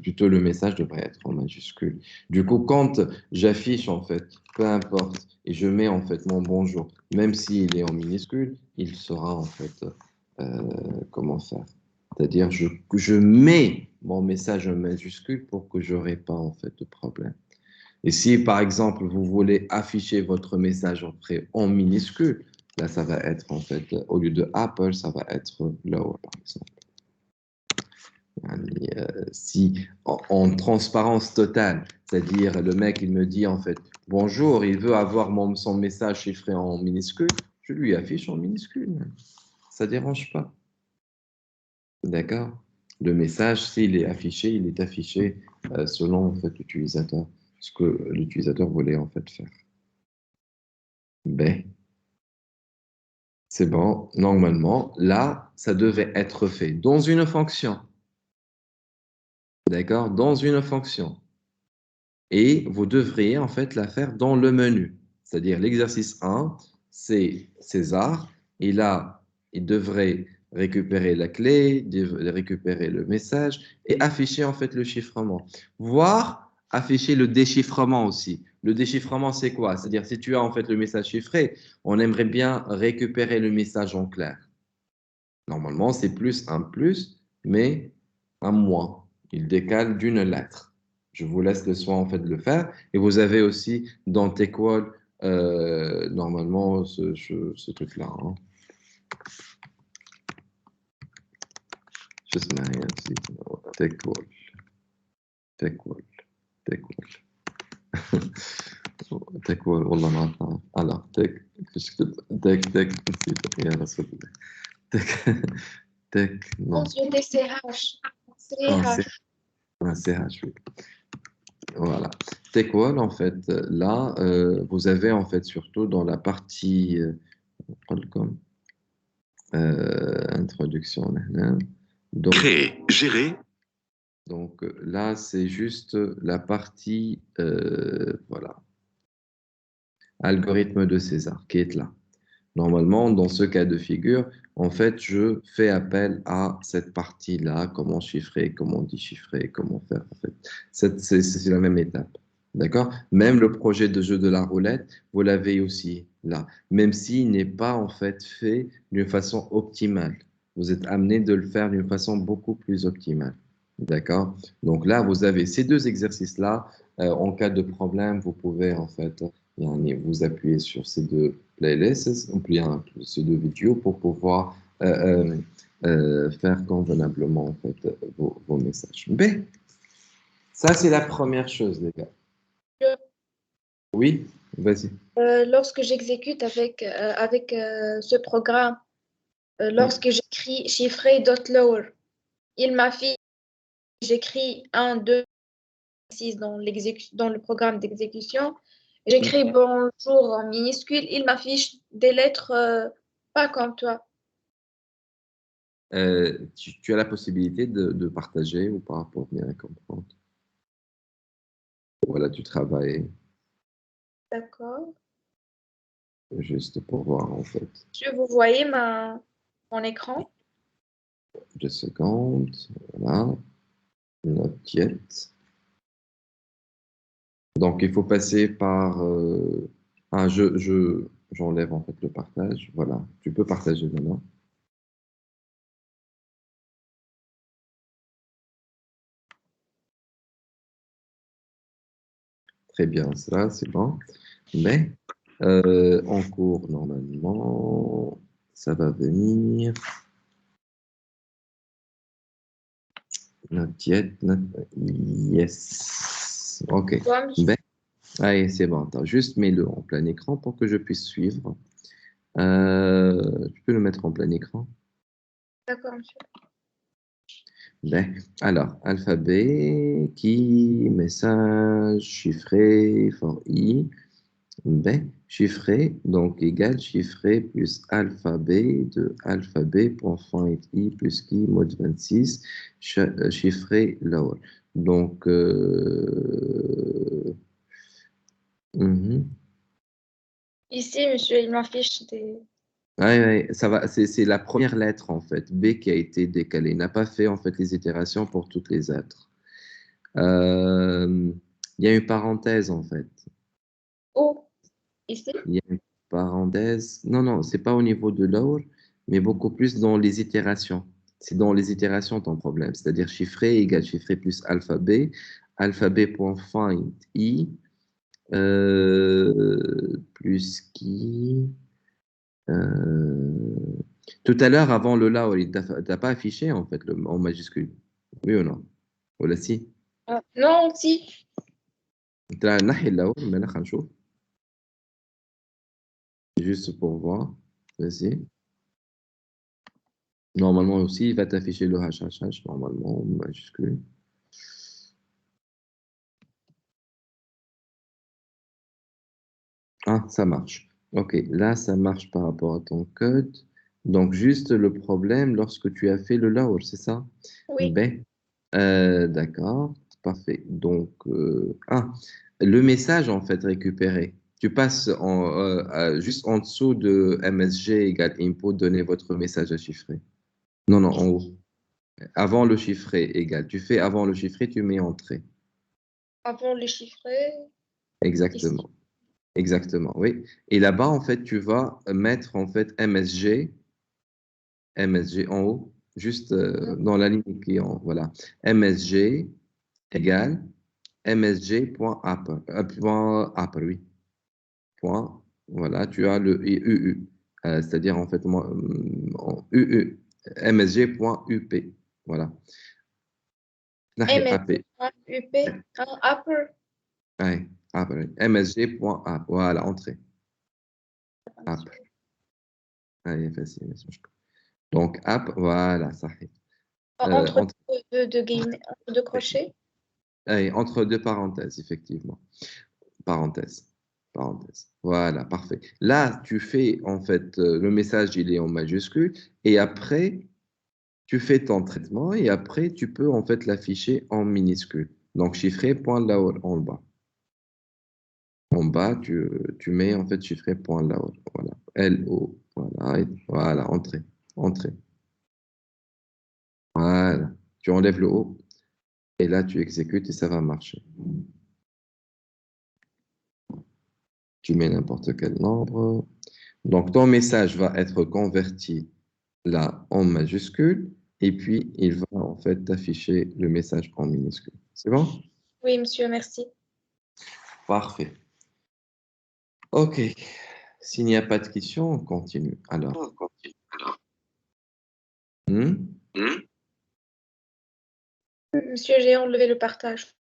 plutôt le message devrait être en majuscule. Du coup, quand j'affiche, en fait, peu importe, et je mets, en fait, mon bonjour, même s'il est en minuscule, il saura, en fait, comment faire. C'est-à-dire, je mets mon message en majuscule pour que je n'aurai pas, en fait, de problème. Et si, par exemple, vous voulez afficher votre message en minuscule, là, ça va être, en fait, au lieu de Apple, ça va être lower, par exemple. Si, en transparence totale, c'est-à-dire le mec, il me dit, en fait, bonjour, il veut avoir son message chiffré en minuscule, je lui affiche en minuscule. Ça ne dérange pas. D'accord? Le message, s'il est affiché, il est affiché selon, en fait, l'utilisateur, ce que l'utilisateur voulait, en fait, faire. Ben, c'est bon, normalement, là, ça devait être fait dans une fonction. D'accord? Dans une fonction. Et vous devriez en fait la faire dans le menu. C'est-à-dire l'exercice 1, c'est César. Et là, il devrait récupérer la clé, récupérer le message et afficher en fait le chiffrement. Voire afficher le déchiffrement aussi. Le déchiffrement, c'est quoi? C'est-à-dire, si tu as en fait le message chiffré, on aimerait bien récupérer le message en clair. Normalement, c'est plus, mais un moins. Il décale d'une lettre. Je vous laisse le soin en fait de le faire. Et vous avez aussi dans TechWall, normalement, ce truc-là. Hein. Je sais rien. TechWall. TechWall. TechWall. TechWall. والله ما أعرف. Alors, tech, نسيت. يا رسول الله. Tech, non. Je TCH. Ah, CH. un CH, oui. Voilà. TechWall, en fait, là, vous avez en fait surtout dans la partie comme introduction. Là. Donc, Créer, gérer, donc là, c'est juste la partie, voilà, algorithme de César qui est là. Normalement, dans ce cas de figure, en fait, je fais appel à cette partie-là, comment chiffrer, comment déchiffrer, comment faire. En fait, c'est la même étape. D'accord? Même le projet de jeu de la roulette, vous l'avez aussi là, même s'il n'est pas en fait fait d'une façon optimale. Vous êtes amené de le faire d'une façon beaucoup plus optimale. D'accord? Donc là, vous avez ces deux exercices-là. En cas de problème, vous pouvez en fait vous appuyez sur ces deux playlists, ou bien ces deux vidéos pour pouvoir faire convenablement en fait, vos messages. Mais ça, c'est la première chose, les gars. Oui, vas-y. Lorsque j'exécute avec ce programme, lorsque j'écris chiffré.lower, il m'affiche, j'écris 1, 2, 6 dans le programme d'exécution. J'écris bonjour en minuscule, il m'affiche des lettres pas comme toi. Tu as la possibilité de partager ou pas pour bien comprendre. Voilà, tu travailles D'accord. juste pour voir en fait. Monsieur, vous voyez mon écran? 2 secondes, voilà, not yet. Donc, il faut passer par j'enlève en fait le partage. Voilà, tu peux partager maintenant. Très bien, ça, c'est bon. Mais en cours, normalement, ça va venir. Not yet, yes. OK. Toi, monsieur? Ben, allez, c'est bon. Attends, juste mets-le en plein écran pour que je puisse suivre. Tu peux le mettre en plein écran. D'accord, monsieur. Ben, alors, alphabet, key, message, chiffré, for i. Ben, chiffré, donc égal chiffré plus alphabet de alphabet.find i plus key, mode 26, chiffré lower. Donc, mhm. Ici, monsieur, il m'affiche des... Ouais, ouais, ça va, c'est la première lettre en fait, B qui a été décalée. Il n'a pas fait en fait les itérations pour toutes les autres. Il y a une parenthèse en fait. Oh, ici? Il y a une parenthèse. Non, non, c'est pas au niveau de l'or, mais beaucoup plus dans les itérations. C'est dans les itérations ton problème. C'est-à-dire chiffré égale chiffré plus alphabet, alphabet.find i plus qui. Tout à l'heure, avant le là, il t'a pas affiché en fait en majuscule. Oui ou non? Ou là, si? Non, si. ترى نحي الأول ما خلينا نشوف. Juste pour voir. Vas-y. Normalement aussi, il va t'afficher le HHH, normalement, en majuscule. Ah, ça marche. Ok, là, ça marche par rapport à ton code. Donc, juste le problème lorsque tu as fait le lower, c'est ça? Oui. B. D'accord, parfait. Donc, le message, en fait, récupéré. tu passes juste en dessous de MSG égale input, donnez votre message à chiffrer. Non, non, en haut. Avant le chiffré égal. Tu fais avant le chiffré, tu mets entrée. Avant le chiffré, ici. Exactement. Exactement, oui. Et là-bas, en fait, tu vas mettre en fait MSG en haut, juste dans la ligne qui est en, voilà. MSG égale msg.app, point app, oui. Point, voilà, tu as le UU, c'est-à-dire en fait en UU, msg.up, voilà. AP, MSG.up, upper. ouais, app, oui. msg.app, voilà, entrée. App, allez, facile. Donc, app, voilà, ça arrive. Entre deux crochets. Entre deux parenthèses, effectivement. Parenthèse. Parenthèse. Voilà, parfait. Là, tu fais, en fait, le message, il est en majuscule, et après, tu fais ton traitement, et après, tu peux, en fait, l'afficher en minuscule. Donc, chiffré, point là en bas. En bas, tu mets, en fait, chiffré, point là voilà. L-O, voilà, voilà, entrée. Entrée. Voilà. Tu enlèves le O, et là, tu exécutes, et ça va marcher. Tu mets n'importe quel nombre. Donc, ton message va être converti là en majuscule et puis il va en fait afficher le message en minuscule. C'est bon? Oui, monsieur, merci. Parfait. OK. S'il n'y a pas de questions, on continue. Alors. Monsieur, j'ai enlevé le partage.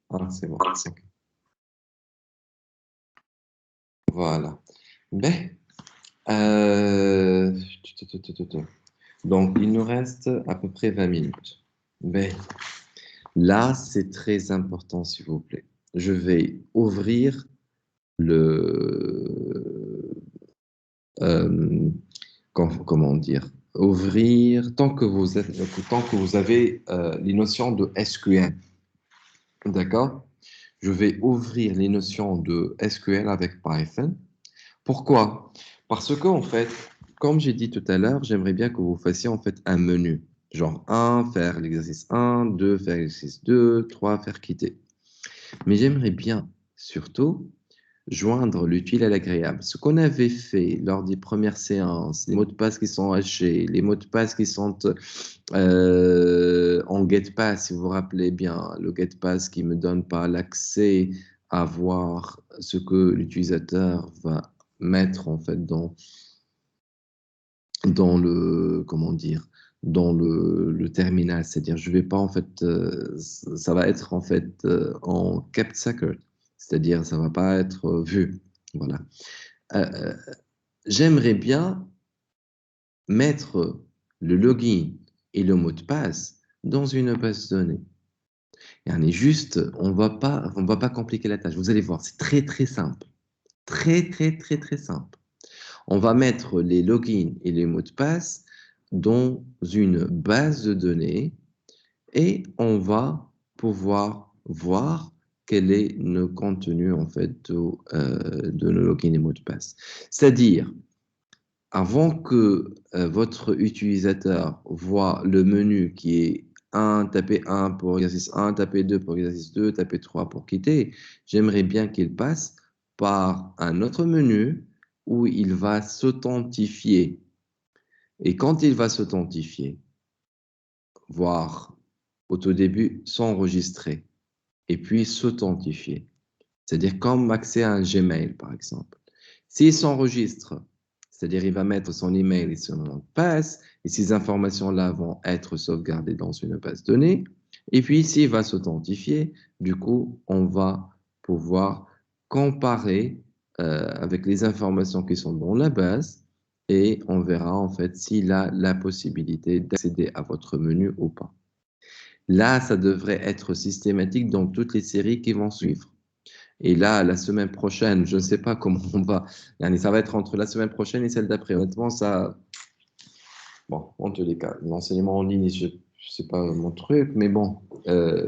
Ah, c'est bon. OK. Voilà. Ben, donc, il nous reste à peu près 20 minutes. Ben, là, c'est très important, s'il vous plaît. Je vais ouvrir euh, comment dire, ouvrir, tant que vous avez les notions de SQL, d'accord? Je vais ouvrir les notions de SQL avec Python. Pourquoi? Parce que, en fait, comme j'ai dit tout à l'heure, j'aimerais bien que vous fassiez en fait un menu. Genre 1, faire l'exercice 1, 2, faire l'exercice 2, 3, faire quitter. Mais j'aimerais bien, surtout, joindre l'utile à l'agréable. Ce qu'on avait fait lors des premières séances, les mots de passe qui sont hachés, les mots de passe qui sont en getPass, si vous vous rappelez bien, le getPass qui ne me donne pas l'accès à voir ce que l'utilisateur va mettre en fait dans le, comment dire, dans le terminal. C'est-à-dire, je vais pas en fait, ça va être en fait en kept secret. C'est-à-dire, ça va pas être vu. Voilà. Euh, J'aimerais bien mettre le login et le mot de passe dans une base de données. Yani juste, on va pas compliquer la tâche. Vous allez voir, c'est très très simple. Très très très très simple. On va mettre les logins et les mots de passe dans une base de données et on va pouvoir voir quel est le contenu en fait de nos logins et mots de passe. C'est-à-dire, avant que votre utilisateur voit le menu qui est 1, taper 1 pour exercice 1, taper 2 pour exercice 2, taper 3 pour quitter, j'aimerais bien qu'il passe par un autre menu où il va s'authentifier. Et quand il va s'authentifier, voire au tout début s'enregistrer et puis s'authentifier, c'est-à-dire comme accès à un Gmail par exemple. S'il s'enregistre, c'est-à-dire il va mettre son email et son mot de passe, et ces informations-là vont être sauvegardées dans une base de données. Et puis s'il va s'authentifier, du coup, on va pouvoir comparer avec les informations qui sont dans la base et on verra en fait s'il a la possibilité d'accéder à votre menu ou pas. Là, ça devrait être systématique dans toutes les séries qui vont suivre. Et là, la semaine prochaine, je ne sais pas comment on va. Ça va être entre la semaine prochaine et celle d'après. Honnêtement, ça. Bon, en tous les cas, l'enseignement en ligne, je sais pas mon truc, mais bon,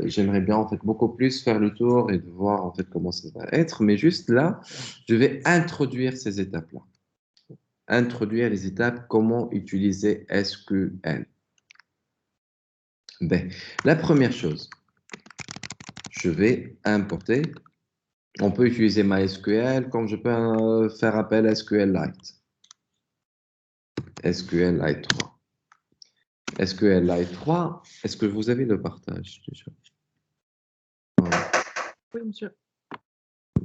j'aimerais bien en fait beaucoup plus faire le tour et de voir en fait comment ça va être. Mais juste là, je vais introduire ces étapes-là. Introduire les étapes, comment utiliser SQL. Ben, la première chose, je vais importer. On peut utiliser MySQL comme je peux faire appel à SQLite. SQLite 3. SQLite 3, est-ce que vous avez le partage déjà? Oui, monsieur.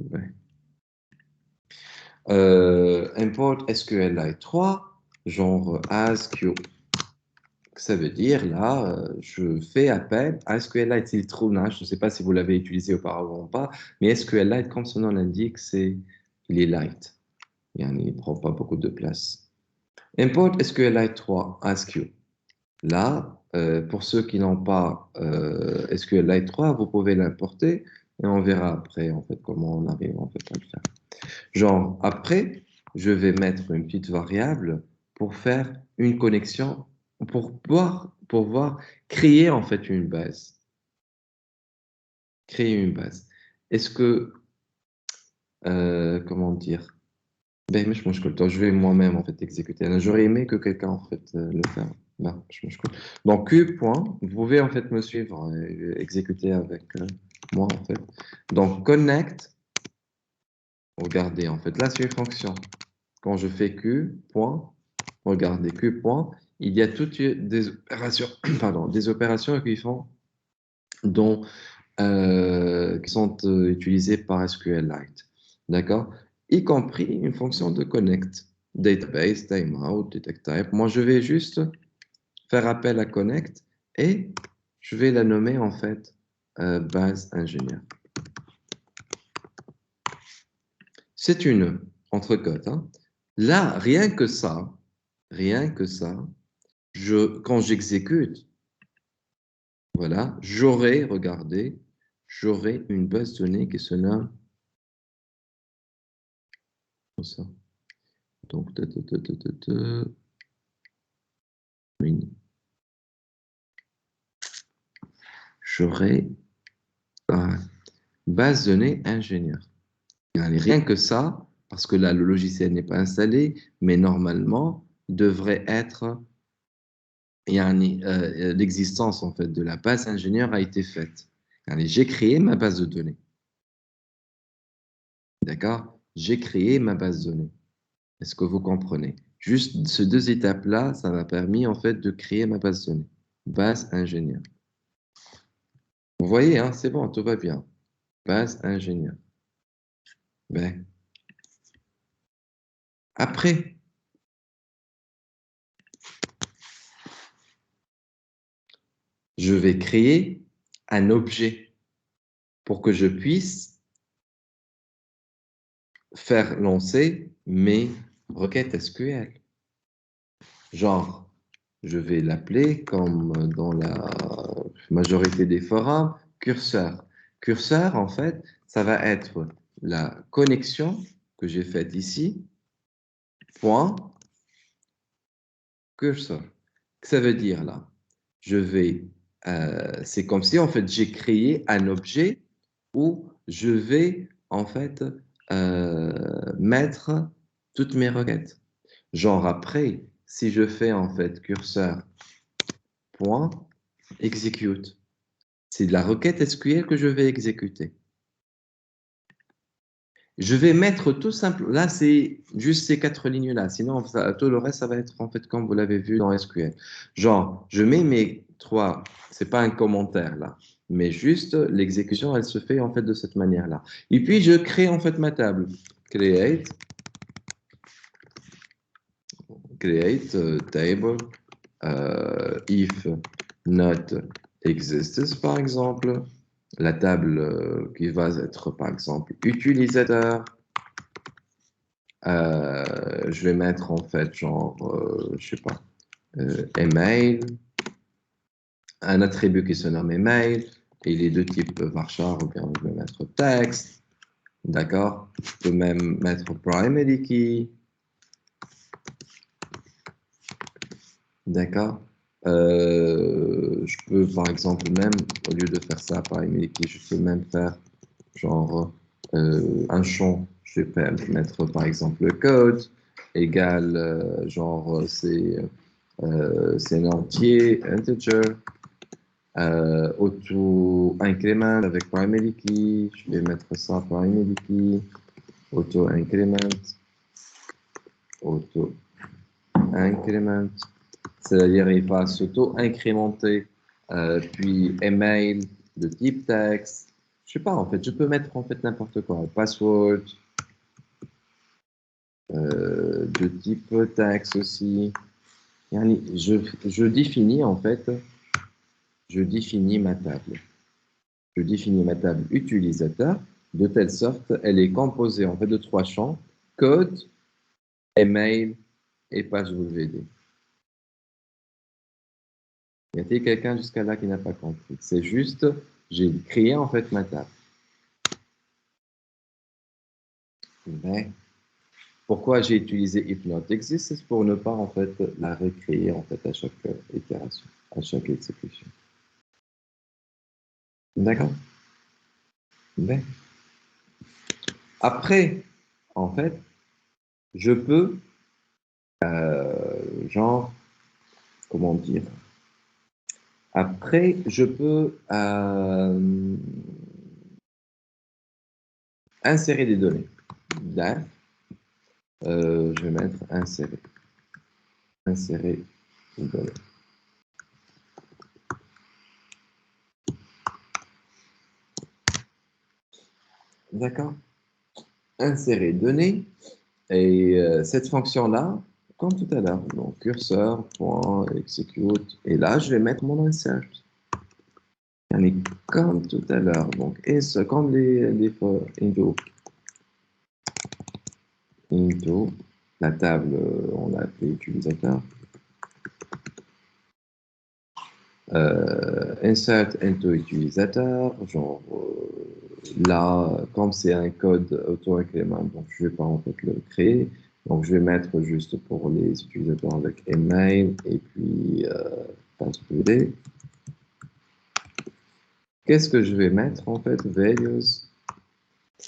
Ouais. Import SQLite 3, genre ASQ. Ça veut dire, là, je fais appel à SQLite. Il trouve, je ne sais pas si vous l'avez utilisé auparavant ou pas, mais SQLite, comme son nom l'indique, il est light. Il ne prend pas beaucoup de place. Import SQLite 3 ASQ. Là, pour ceux qui n'ont pas SQLite 3, vous pouvez l'importer et on verra après en fait comment on arrive en fait à le faire. Genre, après, je vais mettre une petite variable pour faire une connexion, pour pouvoir créer en fait une base. Créer une base. Est-ce que, comment dire? Ben, je vais moi-même en fait exécuter. J'aurais aimé que quelqu'un en fait le fasse. Non, donc Q point, vous pouvez en fait me suivre et exécuter avec moi en fait. Donc connect, regardez en fait là c'est une fonction. Quand je fais Q point, regardez Q point, il y a toutes des opérations, pardon, des opérations qui font dont qui sont utilisées par SQLite, d'accord? Y compris une fonction de connect, database, timeout, detect type. Moi, je vais juste faire appel à connect et je vais la nommer en fait base ingénieur. C'est une entrecôte. Hein. Là, rien que ça, quand j'exécute, voilà, regardez, j'aurai une base de données qui se nomme comme ça. Donc, oui. J'aurai base de données ingénieur. Rien que ça, parce que là, le logiciel n'est pas installé, mais normalement, devrait être, l'existence en fait de la base ingénieur a été faite. J'ai créé ma base de données. D'accord? J'ai créé ma base de données. Est-ce que vous comprenez? Juste ces deux étapes-là, ça m'a permis en fait de créer ma base de données. Base ingénieur. Vous voyez, hein, c'est bon, tout va bien. Base ingénieur. Ben, après, je vais créer un objet pour que je puisse faire lancer mes requêtes SQL. Genre, je vais l'appeler comme dans la majorité des forums, curseur. Curseur, en fait, ça va être la connexion que j'ai faite ici, point, curseur. Ça veut dire là, c'est comme si en fait j'ai créé un objet où je vais en fait mettre toutes mes requêtes. Genre après, si je fais en fait curseur point execute, c'est de la requête SQL que je vais exécuter. Je vais mettre tout simple. Là, c'est juste ces 4 lignes-là. Sinon, tout le reste, ça va être en fait comme vous l'avez vu dans SQL. Genre, je mets mes 3, c'est pas un commentaire là, mais juste l'exécution, elle se fait en fait de cette manière-là. Et puis, je crée en fait ma table. Create table if not exists, par exemple. La table qui va être, par exemple, utilisateur. Je vais mettre en fait genre, je sais pas, email, un attribut qui se nomme email, et les deux types varchar, ou bien je vais mettre texte, d'accord? Je peux même mettre primary key, d'accord? Je peux, par exemple, même, au lieu de faire ça par email, je peux même faire genre un champ. Je vais mettre, par exemple, le code égal, genre, c'est un entier, integer, auto-increment avec primary key. Je vais mettre ça primary key, auto-increment, auto-increment. C'est-à-dire il va s'auto-incrémenter, puis email de type texte. Je sais pas, en fait, je peux mettre en fait n'importe quoi. Password de type texte aussi. Yani, je définis en fait, je définis ma table. Je définis ma table utilisateur de telle sorte, elle est composée en fait de 3 champs, code, email et page WD. Y a-t-il quelqu'un jusqu'à là qui n'a pas compris? C'est juste, j'ai créé en fait ma table. Mais pourquoi j'ai utilisé if not exist? C'est pour ne pas en fait la recréer en fait à chaque itération, à chaque exécution. D'accord? Mais après, en fait, je peux, genre, comment dire? Après, je peux insérer des données. Là, je vais mettre insérer. Insérer des données. D'accord? Insérer données. Et cette fonction-là, comme tout à l'heure, donc curseur.execute. Et là, je vais mettre mon insert. Comme tout à l'heure, donc, et ce, comme les into, la table, on l'a appelé utilisateur. Insert into utilisateur, genre là, comme c'est un code auto-incrément, donc je ne vais pas en fait le créer. Donc je vais mettre juste pour les utilisateurs avec email et puis particulier. Qu'est-ce que je vais mettre en fait? Values.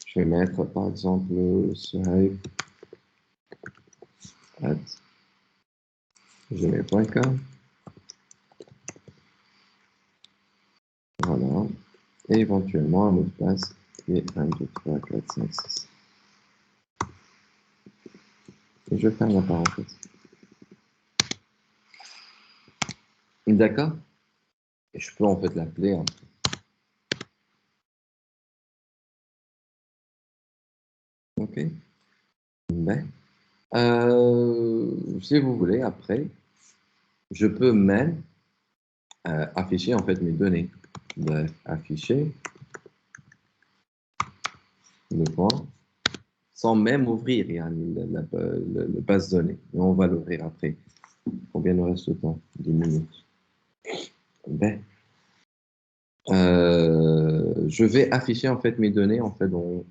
Je vais mettre par exemple swipe at gmail.com. Voilà. Et éventuellement un mot de passe qui est 1, 2, 3, 4, 5, 6. Et je ferme la parenthèse. D'accord? Et je peux en fait l'appeler. Hein. Ok? Mais, si vous voulez, après, je peux même afficher en fait mes données. Bref, afficher le point, sans même ouvrir la base de données. Mais on va l'ouvrir après. Combien nous reste de temps? 10 minutes. Ben, je vais afficher en fait mes données en fait dans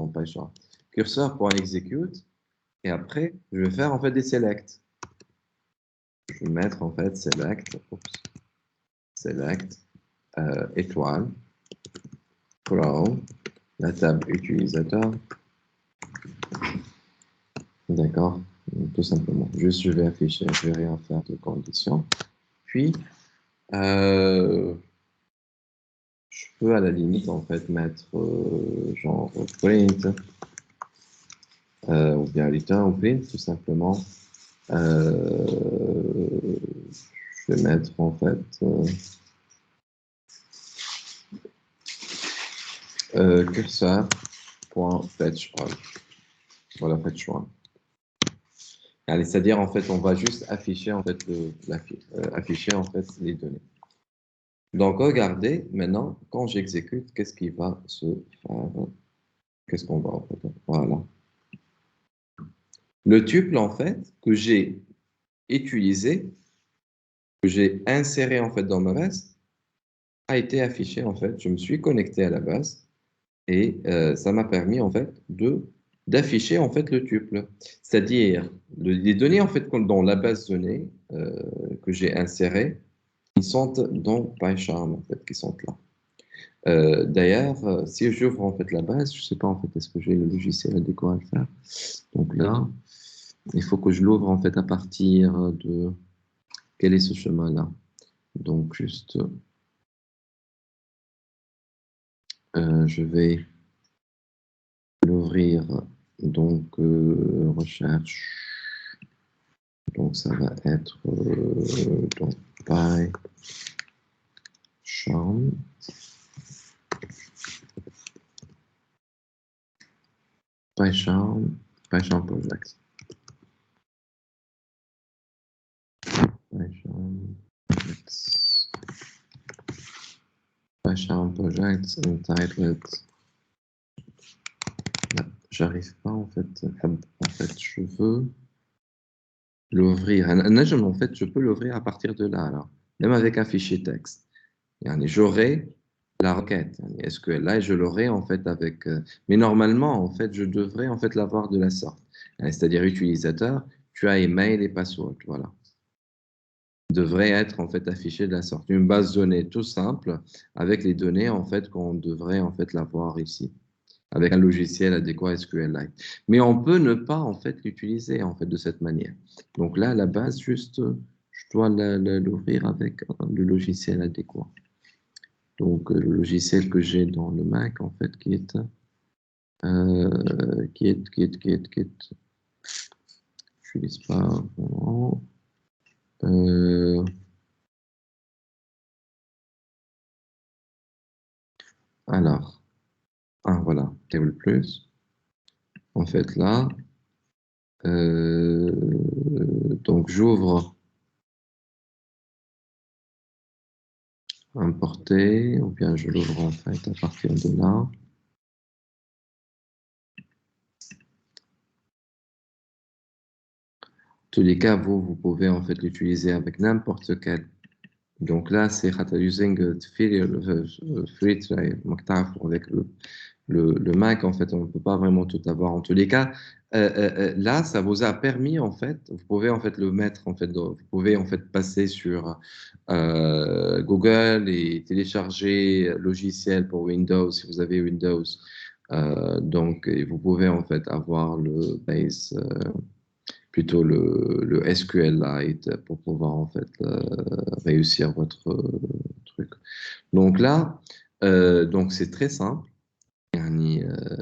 PyCharm. Curseur.execute et après je vais faire en fait des selects. Je vais mettre en fait select étoile from la table utilisateur. D'accord, tout simplement. Juste je vais afficher, je vais rien faire de condition. Puis je peux à la limite en fait mettre genre print ou bien return ou print tout simplement. Je vais mettre en fait cursor.fetchAll. Voilà, fetchAll. Allez, c'est-à-dire en fait on va juste afficher en fait afficher en fait les données. Donc regardez maintenant quand j'exécute, qu'est-ce qui va se faire? Qu'est-ce qu'on va en fait? Voilà. Le tuple en fait que j'ai utilisé, que j'ai inséré en fait dans ma base, a été affiché en fait. Je me suis connecté à la base et ça m'a permis en fait de d'afficher en fait le tuple. C'est-à-dire, les données en fait dans la base de données que j'ai insérées, ils sont dans PyCharm en fait, qui sont là. D'ailleurs, si j'ouvre en fait la base, je ne sais pas en fait est-ce que j'ai le logiciel adéquat à le faire. Donc là, il faut que je l'ouvre en fait à partir de quel est ce chemin-là. Donc juste, je vais l'ouvrir. Donc recherche. Donc ça va être donc PyCharm. PyCharm Project. PyCharm Project entitled. J'arrive pas en fait. Je veux l'ouvrir. En fait, je peux l'ouvrir à partir de là, alors. Même avec un fichier texte. J'aurai la requête. Est-ce que là, je l'aurai en fait avec. Mais normalement, en fait, je devrais en fait l'avoir de la sorte. C'est-à-dire utilisateur, tu as email et password. Voilà. Devrait être en fait affiché de la sorte. Une base de données tout simple avec les données en fait qu'on devrait en fait l'avoir ici avec un logiciel adéquat SQLite. Mais on peut ne pas en fait l'utiliser en fait de cette manière. Donc là, à la base, juste, je dois l'ouvrir avec le logiciel adéquat. Donc le logiciel que j'ai dans le Mac en fait qui est je n'utilise pas vraiment. Alors, voilà, Table Plus. En fait, là, donc j'ouvre importer, ou bien je l'ouvre en fait à partir de là. En tous les cas, vous pouvez en fait l'utiliser avec n'importe quel. Donc là, c'est using free avec le Mac, en fait, on ne peut pas vraiment tout avoir. En tous les cas, là, ça vous a permis, en fait, vous pouvez en fait le mettre, en fait, vous pouvez en fait passer sur Google et télécharger logiciel pour Windows si vous avez Windows. Donc, et vous pouvez en fait avoir le base, plutôt le SQLite pour pouvoir en fait réussir votre truc. Donc là, donc c'est très simple.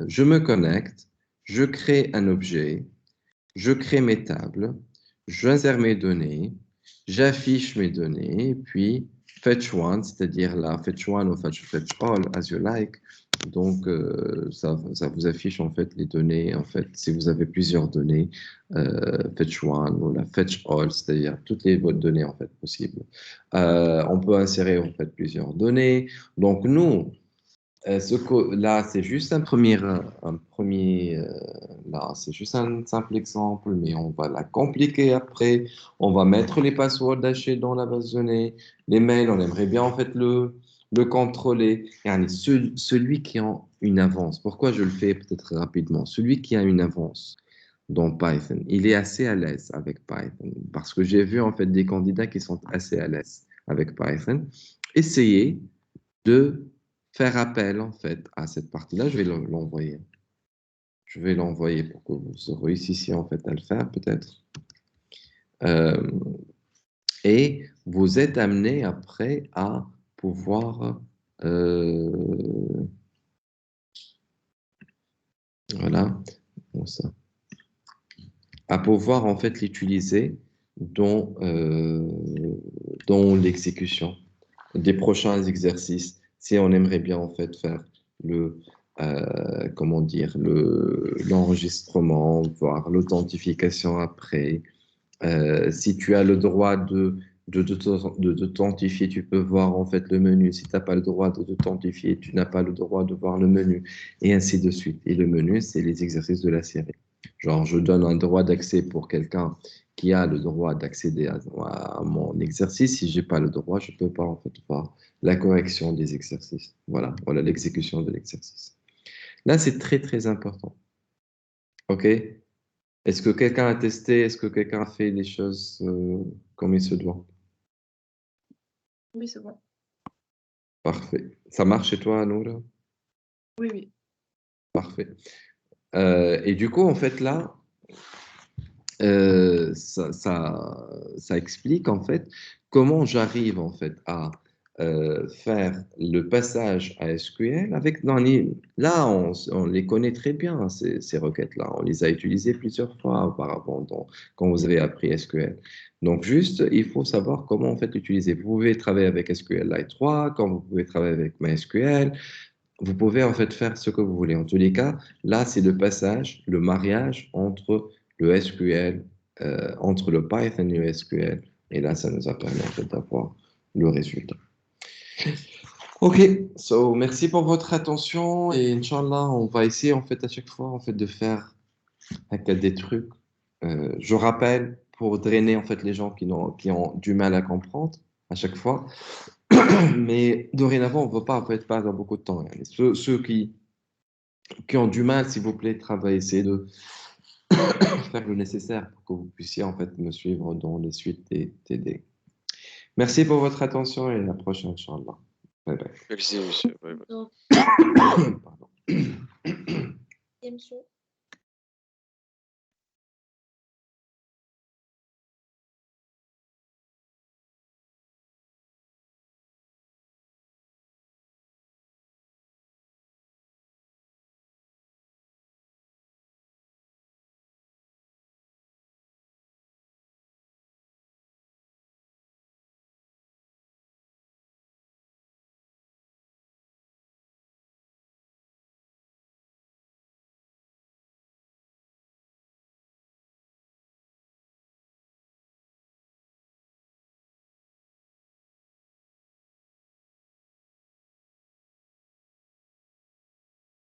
Je me connecte, je crée un objet, je crée mes tables, j'insère mes données, j'affiche mes données, puis fetch one, c'est-à-dire la fetch one ou fetch all as you like. Donc, ça vous affiche en fait les données. En fait, si vous avez plusieurs données, fetch one ou la fetch all, c'est-à-dire toutes les votre données en fait possibles. On peut insérer en fait plusieurs données. Donc, nous, là, c'est juste un premier là, c'est juste un simple exemple, mais on va la compliquer après. On va mettre les passwords cachés dans la base de données. Les mails, on aimerait bien en fait le contrôler. Celui qui a une avance, pourquoi je le fais peut-être rapidement? Celui qui a une avance dans Python, il est assez à l'aise avec Python, parce que j'ai vu en fait des candidats qui sont assez à l'aise avec Python. Essayez de faire appel en fait à cette partie-là. Je vais l'envoyer. Je vais l'envoyer pour que vous réussissiez en fait à le faire peut-être. Et vous êtes amené après à pouvoir voilà, bon, ça, à pouvoir en fait l'utiliser dans l'exécution des prochains exercices. Si on aimerait bien en fait faire comment dire, l'enregistrement, voire l'authentification après. Si tu as le droit de t'authentifier, tu peux voir en fait le menu. Si tu n'as pas le droit de t'authentifier, tu n'as pas le droit de voir le menu, et ainsi de suite. Et le menu, c'est les exercices de la série. Genre, je donne un droit d'accès pour quelqu'un qui a le droit d'accéder à mon exercice. Si je n'ai pas le droit, je ne peux pas en fait voir la correction des exercices. Voilà l'exécution de l'exercice. Là, c'est très, très important. OK? Est-ce que quelqu'un a testé? Est-ce que quelqu'un a fait les choses comme il se doit? Oui, c'est bon. Parfait. Ça marche chez toi, Noura? Oui, oui. Parfait. Et du coup, en fait, là, ça explique en fait comment j'arrive en fait à faire le passage à SQL avec là on les connaît très bien ces requêtes-là, on les a utilisées plusieurs fois auparavant quand vous avez appris SQL. Donc juste il faut savoir comment en fait l'utiliser. Vous pouvez travailler avec SQLite 3, comme vous pouvez travailler avec MySQL. Vous pouvez en fait faire ce que vous voulez. En tous les cas, là, c'est le passage, le mariage entre le SQL, entre le Python et le SQL. Et là, ça nous a permis en fait d'avoir le résultat. Ok, so merci pour votre attention et Inch'Allah, on va essayer en fait à chaque fois en fait de faire des trucs. Je rappelle pour drainer en fait les gens qui ont du mal à comprendre à chaque fois. Mais dorénavant, on ne va pas en fait perdre beaucoup de temps. Ceux qui ont du mal, s'il vous plaît, travaillez, essayez de faire le nécessaire pour que vous puissiez en fait me suivre dans les suites des TD. Merci pour votre attention et à la prochaine, Inch'Allah. Bye bye. Merci, monsieur. Bye bye. Donc, Pardon. monsieur.